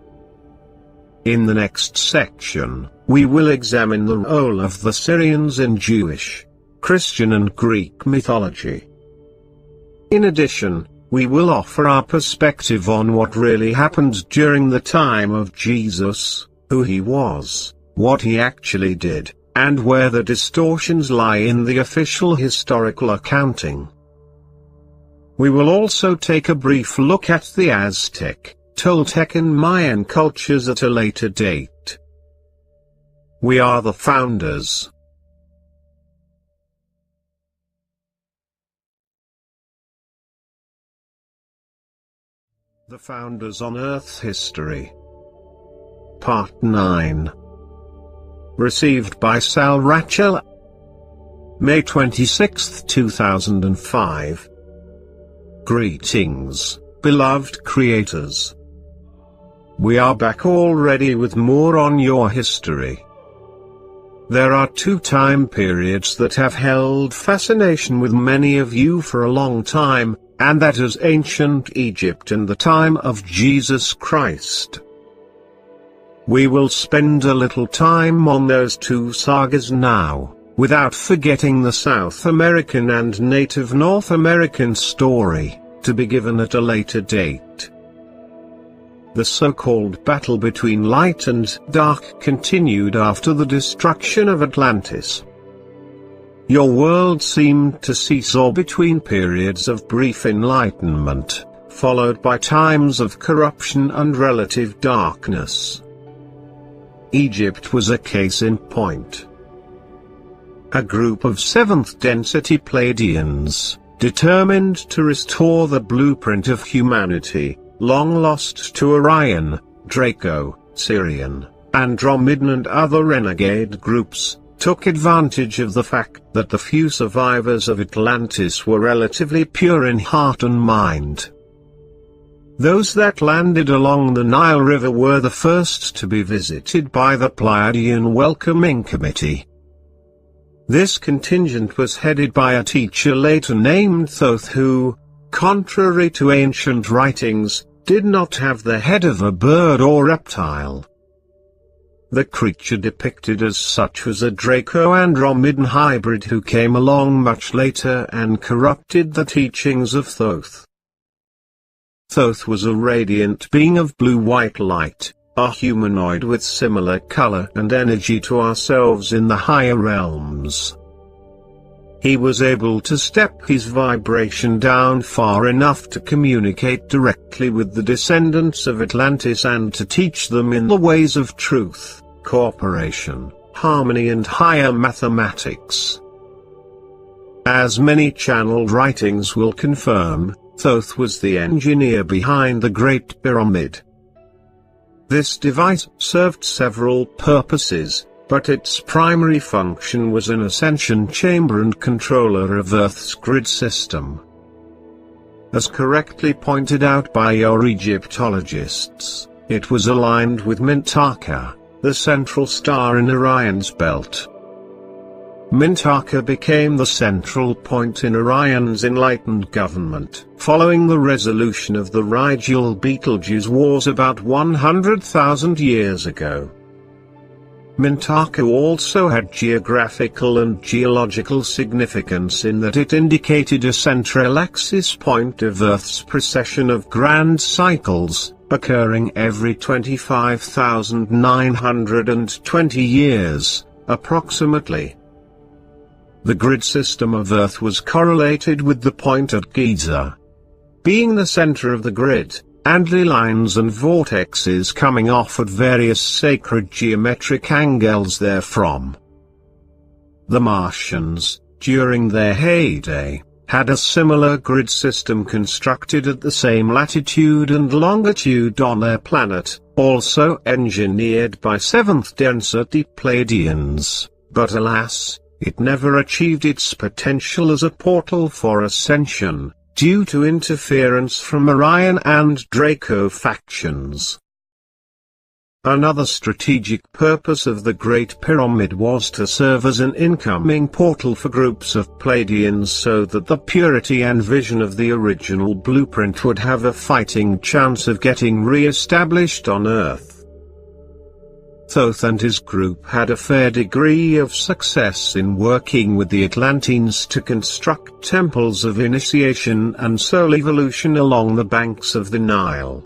In the next section, we will examine the role of the Syrians in Jewish, Christian and Greek mythology. In addition, we will offer our perspective on what really happened during the time of Jesus, who he was, what he actually did, and where the distortions lie in the official historical accounting. We will also take a brief look at the Aztec, Toltec and Mayan cultures at a later date. We are the founders. The Founders on Earth History. Part 9. Received by Sal Rachel. May 26, 2005. Greetings, beloved creators. We are back already with more on your history. There are two time periods that have held fascination with many of you for a long time, and that is ancient Egypt and the time of Jesus Christ. We will spend a little time on those two sagas now, without forgetting the South American and Native North American story, to be given at a later date. The so-called battle between light and dark continued after the destruction of Atlantis. your world seemed to seesaw between periods of brief enlightenment, followed by times of corruption and relative darkness. Egypt was a case in point. A group of 7th density Pleiadians, determined to restore the blueprint of humanity, long lost to Orion, Draco, Sirian, Andromedan and other renegade groups, took advantage of the fact that the few survivors of Atlantis were relatively pure in heart and mind. Those that landed along the Nile River were the first to be visited by the Pleiadian Welcoming Committee. This contingent was headed by a teacher later named Thoth who, contrary to ancient writings, did not have the head of a bird or reptile. The creature depicted as such was a Draco-Andromedan hybrid who came along much later and corrupted the teachings of Thoth. Thoth was a radiant being of blue-white light, a humanoid with similar color and energy to ourselves in the higher realms. He was able to step his vibration down far enough to communicate directly with the descendants of Atlantis and to teach them in the ways of truth, cooperation, harmony and higher mathematics. As many channeled writings will confirm, Thoth was the engineer behind the Great Pyramid. This device served several purposes, but its primary function was an ascension chamber and controller of Earth's grid system. As correctly pointed out by your Egyptologists, it was aligned with Mintaka, the central star in Orion's belt. Mintaka became the central point in Orion's enlightened government, following the resolution of the Rigel-Betelgeuse Wars about 100,000 years ago. Mintaka also had geographical and geological significance in that it indicated a central axis point of Earth's precession of grand cycles, occurring every 25,920 years, approximately. The grid system of Earth was correlated with the point at Giza, being the center of the grid, and the lines and vortexes coming off at various sacred geometric angles therefrom. The Martians, during their heyday, had a similar grid system constructed at the same latitude and longitude on their planet, also engineered by 7th density Pleiadians, but alas, it never achieved its potential as a portal for ascension, due to interference from Orion and Draco factions. Another strategic purpose of the Great Pyramid was to serve as an incoming portal for groups of Pleiadians so that the purity and vision of the original blueprint would have a fighting chance of getting re-established on Earth. Thoth and his group had a fair degree of success in working with the Atlanteans to construct temples of initiation and soul evolution along the banks of the Nile.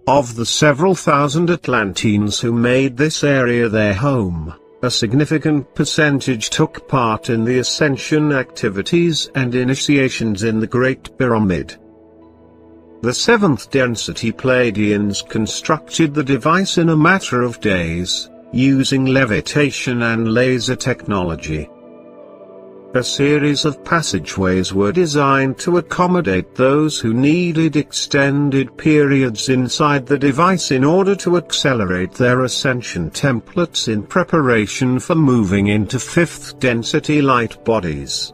Of the several thousand Atlanteans who made this area their home, a significant percentage took part in the ascension activities and initiations in the Great Pyramid. The 7th density Pleiadians constructed the device in a matter of days, using levitation and laser technology. A series of passageways were designed to accommodate those who needed extended periods inside the device in order to accelerate their ascension templates in preparation for moving into 5th density light bodies.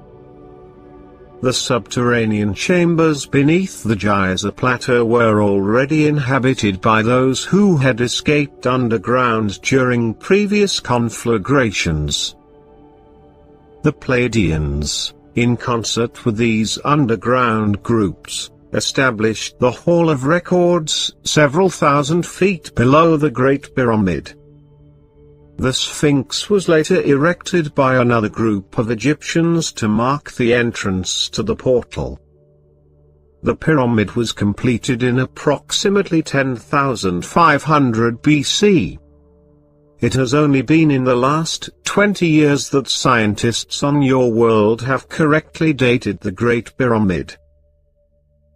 The subterranean chambers beneath the Giza Plateau were already inhabited by those who had escaped underground during previous conflagrations. The Pleiadians, in concert with these underground groups, established the Hall of Records several thousand feet below the Great Pyramid. The Sphinx was later erected by another group of Egyptians to mark the entrance to the portal. The pyramid was completed in approximately 10,500 BC. it has only been in the last 20 years that scientists on your world have correctly dated the Great Pyramid.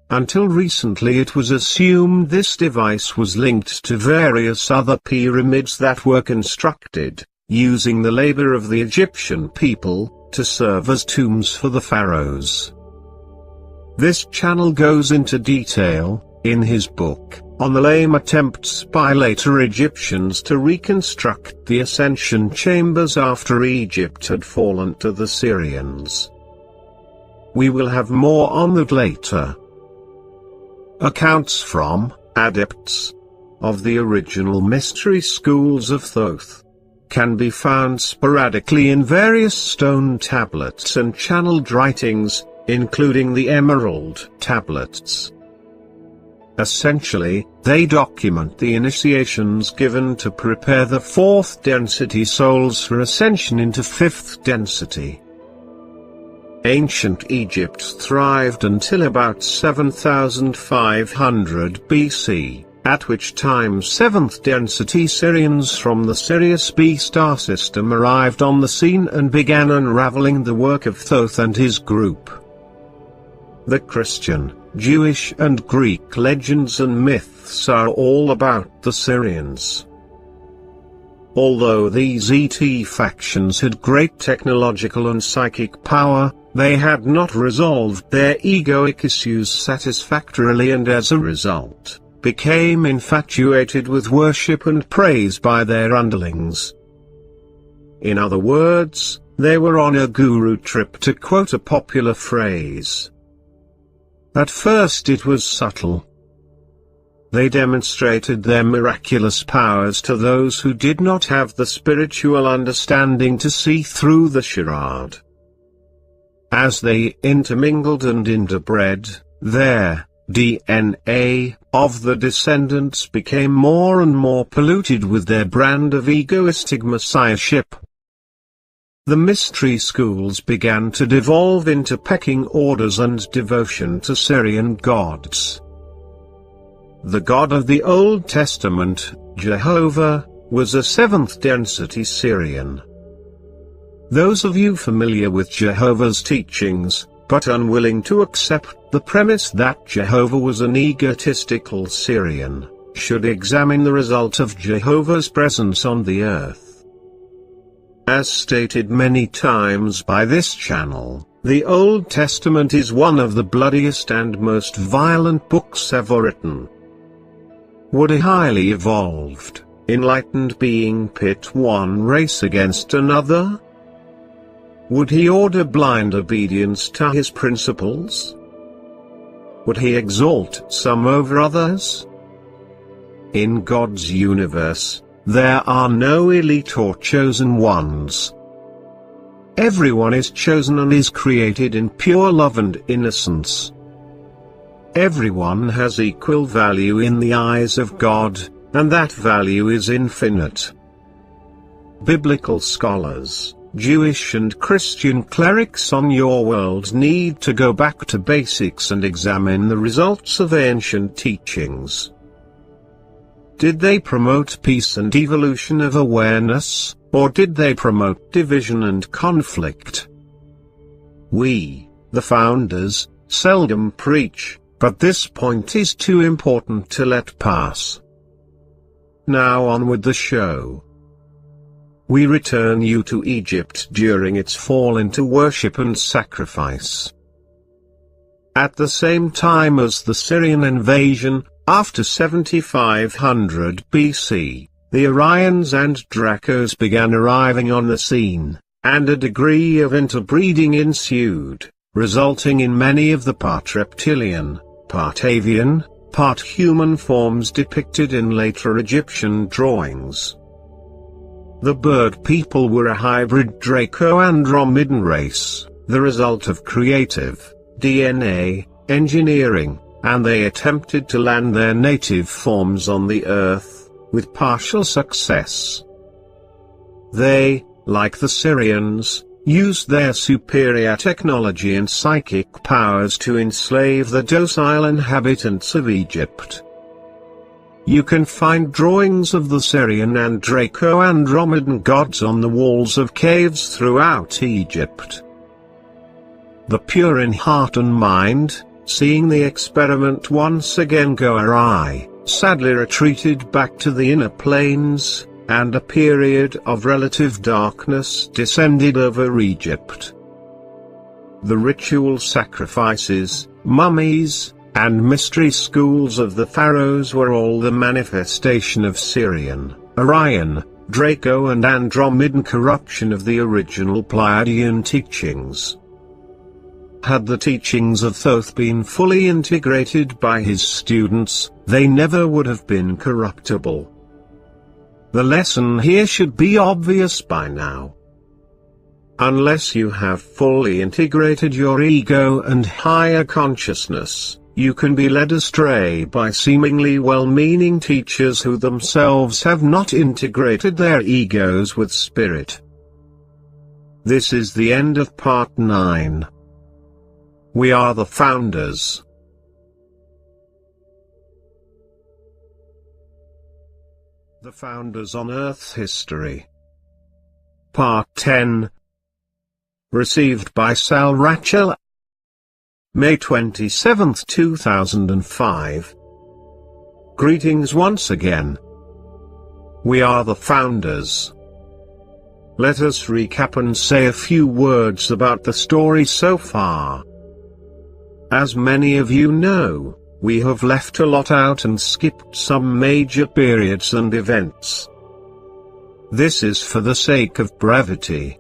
Until recently it was assumed this device was linked to various other pyramids that were constructed, using the labor of the Egyptian people, to serve as tombs for the pharaohs. This channel goes into detail, in his book, on the lame attempts by later Egyptians to reconstruct the ascension chambers after Egypt had fallen to the Syrians. We will have more on that later. Accounts from adepts of the original mystery schools of Thoth can be found sporadically in various stone tablets and channeled writings, including the Emerald Tablets. Essentially, they document the initiations given to prepare the fourth density souls for ascension into fifth density. Ancient Egypt thrived until about 7500 BC, at which time 7th density Syrians from the Sirius B star system arrived on the scene and began unraveling the work of Thoth and his group. The Christian, Jewish and Greek legends and myths are all about the Syrians. Although these ET factions had great technological and psychic power, they had not resolved their egoic issues satisfactorily and as a result, became infatuated with worship and praise by their underlings. In other words, they were on a guru trip, to quote a popular phrase. At first it was subtle. They demonstrated their miraculous powers to those who did not have the spiritual understanding to see through the charade. As they intermingled and interbred, their DNA of the descendants became more and more polluted with their brand of egoistic messiahship. The mystery schools began to devolve into pecking orders and devotion to Syrian gods. The God of the Old Testament, Jehovah, was a 7th density Syrian. Those of you familiar with Jehovah's teachings, but unwilling to accept the premise that Jehovah was an egotistical Syrian, should examine the result of Jehovah's presence on the earth. As stated many times by this channel, the Old Testament is one of the bloodiest and most violent books ever written. Would a highly evolved, enlightened being pit one race against another? Would he order blind obedience to his principles? Would he exalt some over others? In God's universe, there are no elite or chosen ones. Everyone is chosen and is created in pure love and innocence. Everyone has equal value in the eyes of God, and that value is infinite. Biblical scholars, Jewish and Christian clerics on your world need to go back to basics and examine the results of ancient teachings. Did they promote peace and evolution of awareness, or did they promote division and conflict? We, the founders, seldom preach, but this point is too important to let pass. Now on with the show. We return you to Egypt during its fall into worship and sacrifice. At the same time as the Syrian invasion, after 7500 BC, the Orions and Dracos began arriving on the scene, and a degree of interbreeding ensued, resulting in many of the part reptilian, part avian, part human forms depicted in later Egyptian drawings. The bird people were a hybrid Draco-Andromedan race, the result of creative DNA engineering, and they attempted to land their native forms on the Earth, with partial success. They, like the Syrians, used their superior technology and psychic powers to enslave the docile inhabitants of Egypt. you can find drawings of the Syrian and Draco-Andromedan gods on the walls of caves throughout Egypt. The pure in heart and mind, seeing the experiment once again go awry, sadly retreated back to the inner planes, and a period of relative darkness descended over Egypt. The ritual sacrifices, mummies, and mystery schools of the pharaohs were all the manifestation of Syrian, Orion, Draco and Andromedan corruption of the original Pleiadian teachings. Had the teachings of Thoth been fully integrated by his students, they never would have been corruptible. The lesson here should be obvious by now. Unless you have fully integrated your ego and higher consciousness, you can be led astray by seemingly well-meaning teachers who themselves have not integrated their egos with spirit. This is the end of part 9. We are the founders. The Founders on Earth History. Part 10. Received by Sal Rachel. May 27, 2005. Greetings once again. We are the founders. Let us recap and say a few words about the story so far. As many of you know, we have left a lot out and skipped some major periods and events. This is for the sake of brevity.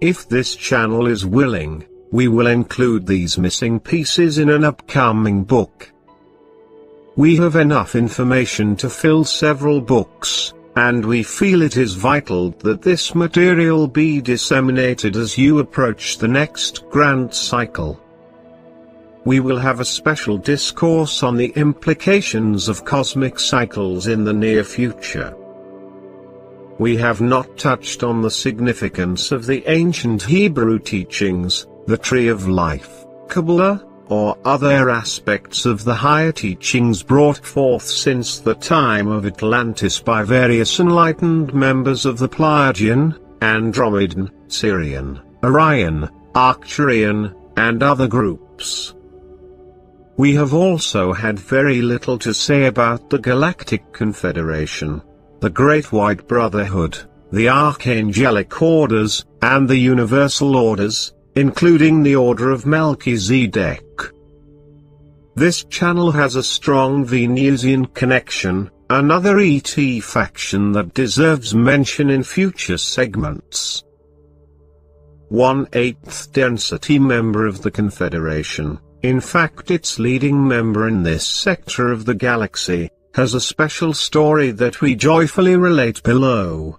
If this channel is willing, we will include these missing pieces in an upcoming book. We have enough information to fill several books, and we feel it is vital that this material be disseminated as you approach the next grand cycle. We will have a special discourse on the implications of cosmic cycles in the near future. We have not touched on the significance of the ancient Hebrew teachings, the Tree of Life, Kabbalah, or other aspects of the higher teachings brought forth since the time of Atlantis by various enlightened members of the Pleiadian, Andromedan, Syrian, Orion, Arcturian, and other groups. We have also had very little to say about the Galactic Confederation, the Great White Brotherhood, the Archangelic Orders, and the Universal Orders, including the Order of Melchizedek. This channel has a strong Venusian connection, another ET faction that deserves mention in future segments. 1/8 density member of the Confederation, in fact its leading member in this sector of the galaxy, has a special story that we joyfully relate below.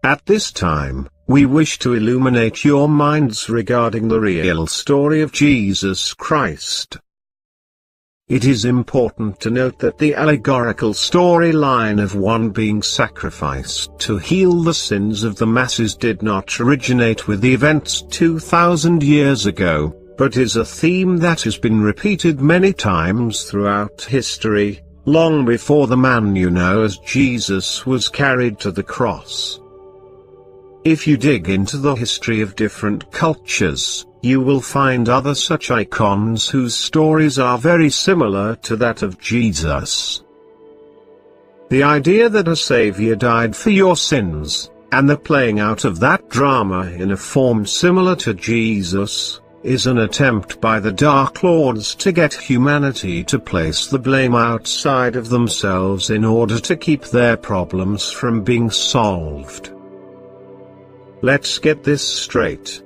At this time, we wish to illuminate your minds regarding the real story of Jesus Christ. It is important to note that the allegorical storyline of one being sacrificed to heal the sins of the masses did not originate with the events 2,000 years ago, but is a theme that has been repeated many times throughout history, long before the man you know as Jesus was carried to the cross. If you dig into the history of different cultures, you will find other such icons whose stories are very similar to that of Jesus. The idea that a savior died for your sins, and the playing out of that drama in a form similar to Jesus, is an attempt by the Dark Lords to get humanity to place the blame outside of themselves in order to keep their problems from being solved. Let's get this straight.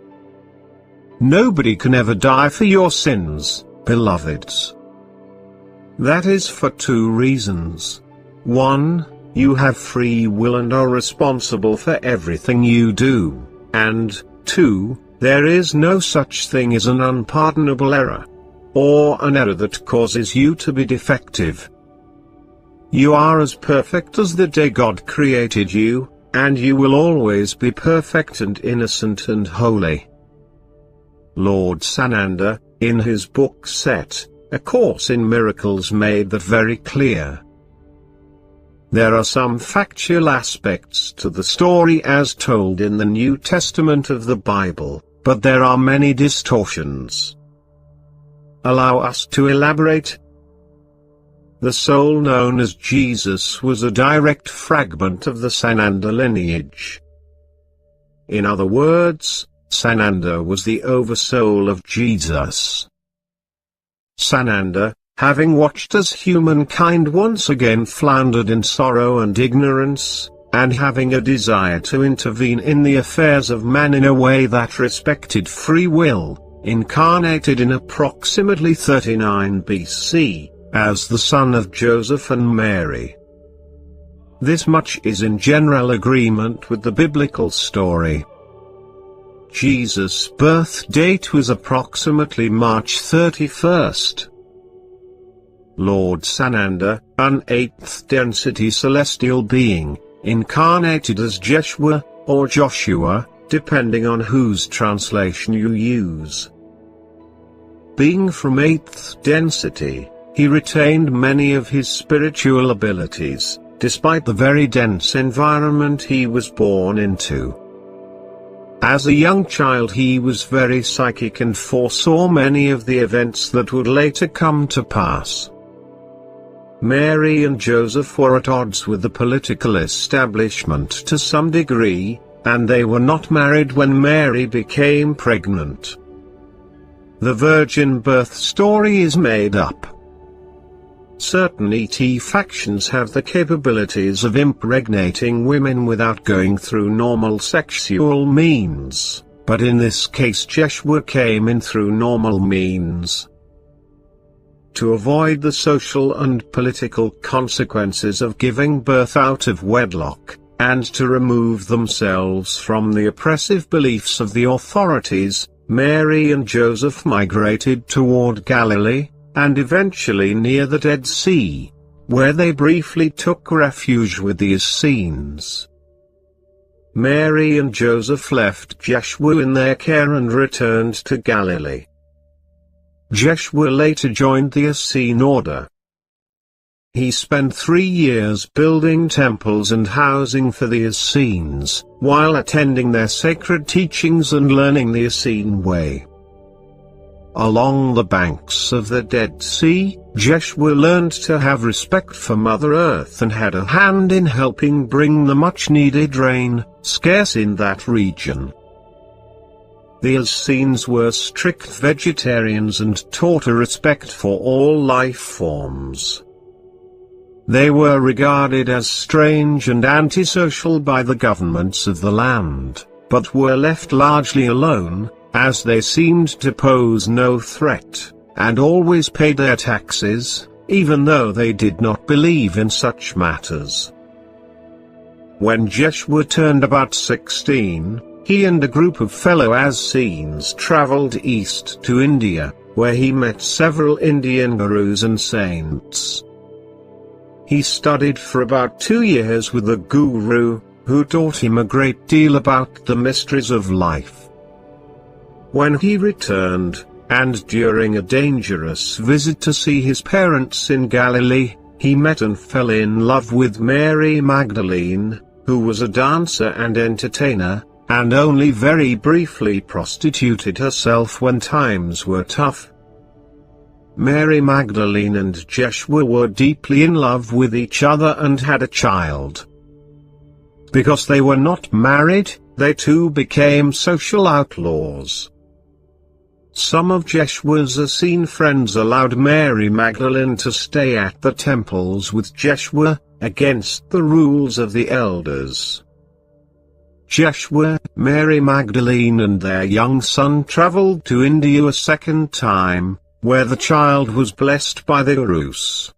Nobody can ever die for your sins, beloveds. That is for two reasons. 1, you have free will and are responsible for everything you do, and 2, there is no such thing as an unpardonable error, or an error that causes you to be defective. You are as perfect as the day God created you, and you will always be perfect and innocent and holy. Lord Sananda, in his book Set, A Course in Miracles made that very clear. There are some factual aspects to the story as told in the New Testament of the Bible, but there are many distortions. Allow us to elaborate. The soul known as Jesus was a direct fragment of the Sananda lineage. In other words, Sananda was the oversoul of Jesus. Sananda, having watched as humankind once again floundered in sorrow and ignorance, and having a desire to intervene in the affairs of man in a way that respected free will, incarnated in approximately 39 BC, as the son of Joseph and Mary. This much is in general agreement with the biblical story. Jesus' birth date was approximately March 31st. Lord Sananda, an 8th density celestial being, incarnated as Jeshua, or Joshua, depending on whose translation you use. Being from 8th density, he retained many of his spiritual abilities, despite the very dense environment he was born into. As a young child he was very psychic and foresaw many of the events that would later come to pass. Mary and Joseph were at odds with the political establishment to some degree, and they were not married when Mary became pregnant. The virgin birth story is made up. Certain ET factions have the capabilities of impregnating women without going through normal sexual means, but in this case Jeshua came in through normal means. To avoid the social and political consequences of giving birth out of wedlock, and to remove themselves from the oppressive beliefs of the authorities, Mary and Joseph migrated toward Galilee, and eventually near the Dead Sea, where they briefly took refuge with the Essenes. Mary and Joseph left Jeshua in their care and returned to Galilee. Jeshua later joined the Essene order. He spent 3 years building temples and housing for the Essenes, while attending their sacred teachings and learning the Essene way. Along the banks of the Dead Sea, Jeshua learned to have respect for Mother Earth and had a hand in helping bring the much-needed rain, scarce in that region. The Essenes were strict vegetarians and taught a respect for all life forms. They were regarded as strange and antisocial by the governments of the land, but were left largely alone, as they seemed to pose no threat, and always paid their taxes, even though they did not believe in such matters. When Jeshua turned about 16, he and a group of fellow Essenes traveled east to India, where he met several Indian gurus and saints. He studied for about 2 years with a guru, who taught him a great deal about the mysteries of life. When he returned, and during a dangerous visit to see his parents in Galilee, he met and fell in love with Mary Magdalene, who was a dancer and entertainer, and only very briefly prostituted herself when times were tough. Mary Magdalene and Jeshua were deeply in love with each other and had a child. Because they were not married, they too became social outlaws. Some of Jeshua's Essene friends allowed Mary Magdalene to stay at the temples with Jeshua, against the rules of the elders. Jeshua, Mary Magdalene and their young son traveled to India a second time, where the child was blessed by the gurus.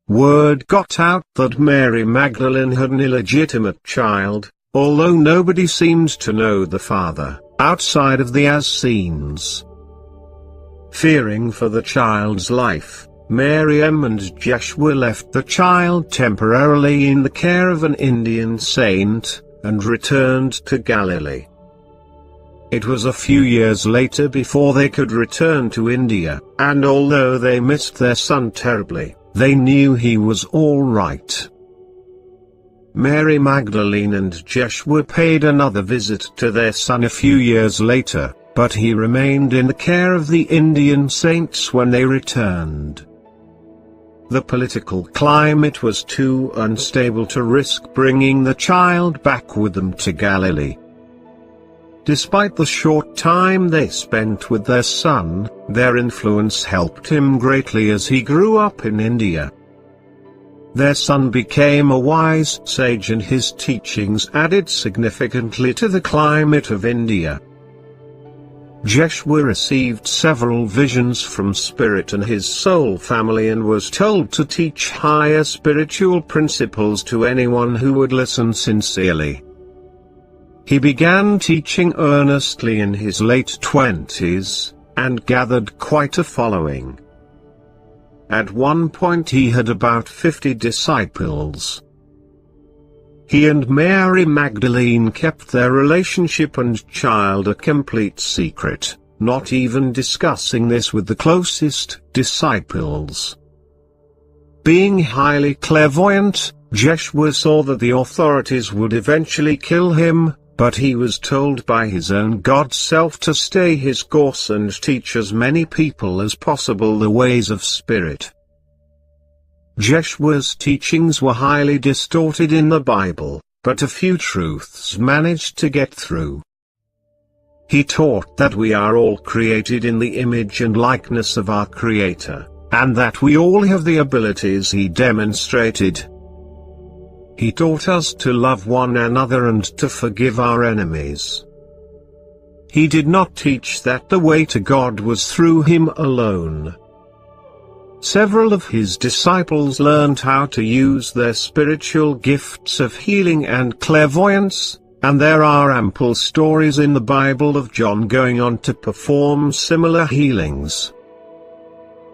Word got out that Mary Magdalene had an illegitimate child, although nobody seemed to know the father, outside of the Essenes. Fearing for the child's life, Miriam and Jeshua left the child temporarily in the care of an Indian saint, and returned to Galilee. It was a few years later before they could return to India, and although they missed their son terribly, they knew he was all right. Mary Magdalene and Joshua paid another visit to their son a few years later, but he remained in the care of the Indian saints when they returned. The political climate was too unstable to risk bringing the child back with them to Galilee. Despite the short time they spent with their son, their influence helped him greatly as he grew up in India. Their son became a wise sage, and his teachings added significantly to the climate of India. Joshua received several visions from Spirit and his soul family and was told to teach higher spiritual principles to anyone who would listen sincerely. He began teaching earnestly in his late 20s, and gathered quite a following. At one point he had about 50 disciples. He and Mary Magdalene kept their relationship and child a complete secret, not even discussing this with the closest disciples. Being highly clairvoyant, Joshua saw that the authorities would eventually kill him, but he was told by his own God self to stay his course and teach as many people as possible the ways of Spirit. Joshua's teachings were highly distorted in the Bible, but a few truths managed to get through. He taught that we are all created in the image and likeness of our Creator, and that we all have the abilities he demonstrated. He taught us to love one another and to forgive our enemies. He did not teach that the way to God was through him alone. Several of his disciples learned how to use their spiritual gifts of healing and clairvoyance, and there are ample stories in the Bible of John going on to perform similar healings.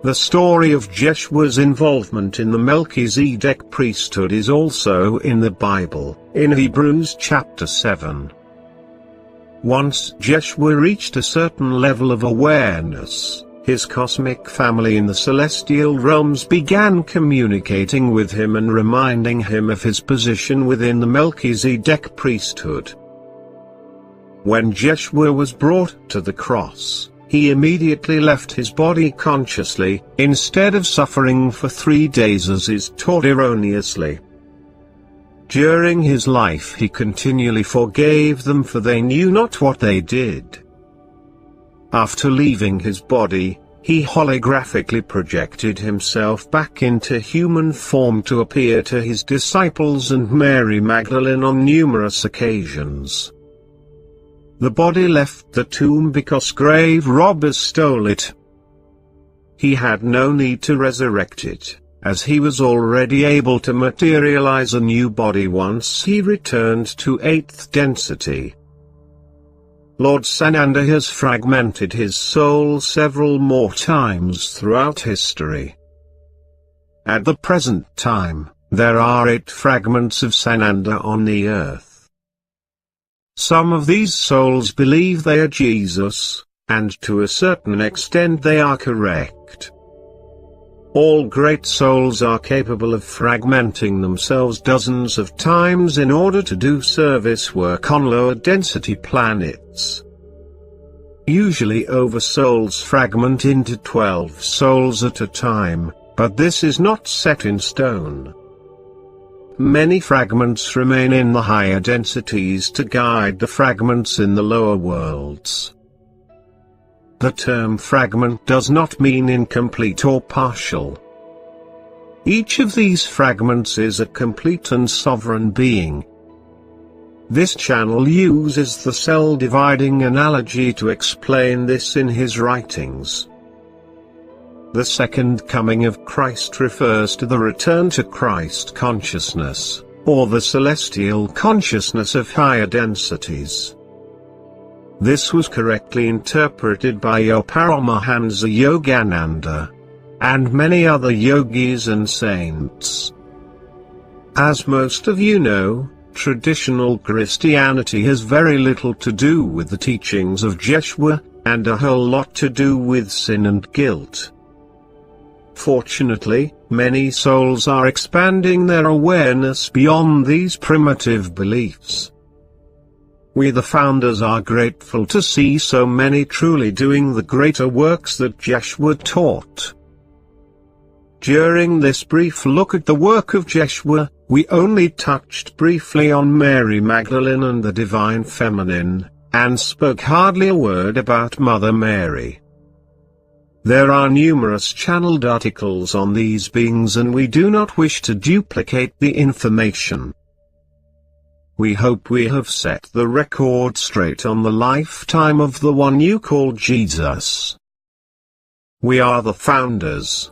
The story of Joshua's involvement in the Melchizedek priesthood is also in the Bible, in Hebrews chapter 7. Once Joshua reached a certain level of awareness, his cosmic family in the celestial realms began communicating with him and reminding him of his position within the Melchizedek priesthood. When Joshua was brought to the cross, he immediately left his body consciously, instead of suffering for 3 days as is taught erroneously. During his life he continually forgave them, for they knew not what they did. After leaving his body, he holographically projected himself back into human form to appear to his disciples and Mary Magdalene on numerous occasions. The body left the tomb because grave robbers stole it. He had no need to resurrect it, as he was already able to materialize a new body once he returned to 8th density. Lord Sananda has fragmented his soul several more times throughout history. At the present time, there are 8 fragments of Sananda on the earth. Some of these souls believe they are Jesus, and to a certain extent they are correct. All great souls are capable of fragmenting themselves dozens of times in order to do service work on lower density planets. Usually oversouls fragment into 12 souls at a time, but this is not set in stone. Many fragments remain in the higher densities to guide the fragments in the lower worlds. The term fragment does not mean incomplete or partial. Each of these fragments is a complete and sovereign being. This channel uses the cell dividing analogy to explain this in his writings. The second coming of Christ refers to the return to Christ consciousness, or the celestial consciousness of higher densities. This was correctly interpreted by Paramahansa Yogananda, and many other yogis and saints. As most of you know, traditional Christianity has very little to do with the teachings of Jeshua, and a whole lot to do with sin and guilt. Fortunately, many souls are expanding their awareness beyond these primitive beliefs. We the founders are grateful to see so many truly doing the greater works that Jeshua taught. During this brief look at the work of Jeshua, we only touched briefly on Mary Magdalene and the Divine Feminine, and spoke hardly a word about Mother Mary. There are numerous channeled articles on these beings, and we do not wish to duplicate the information. We hope we have set the record straight on the lifetime of the one you call Jesus. We are the founders.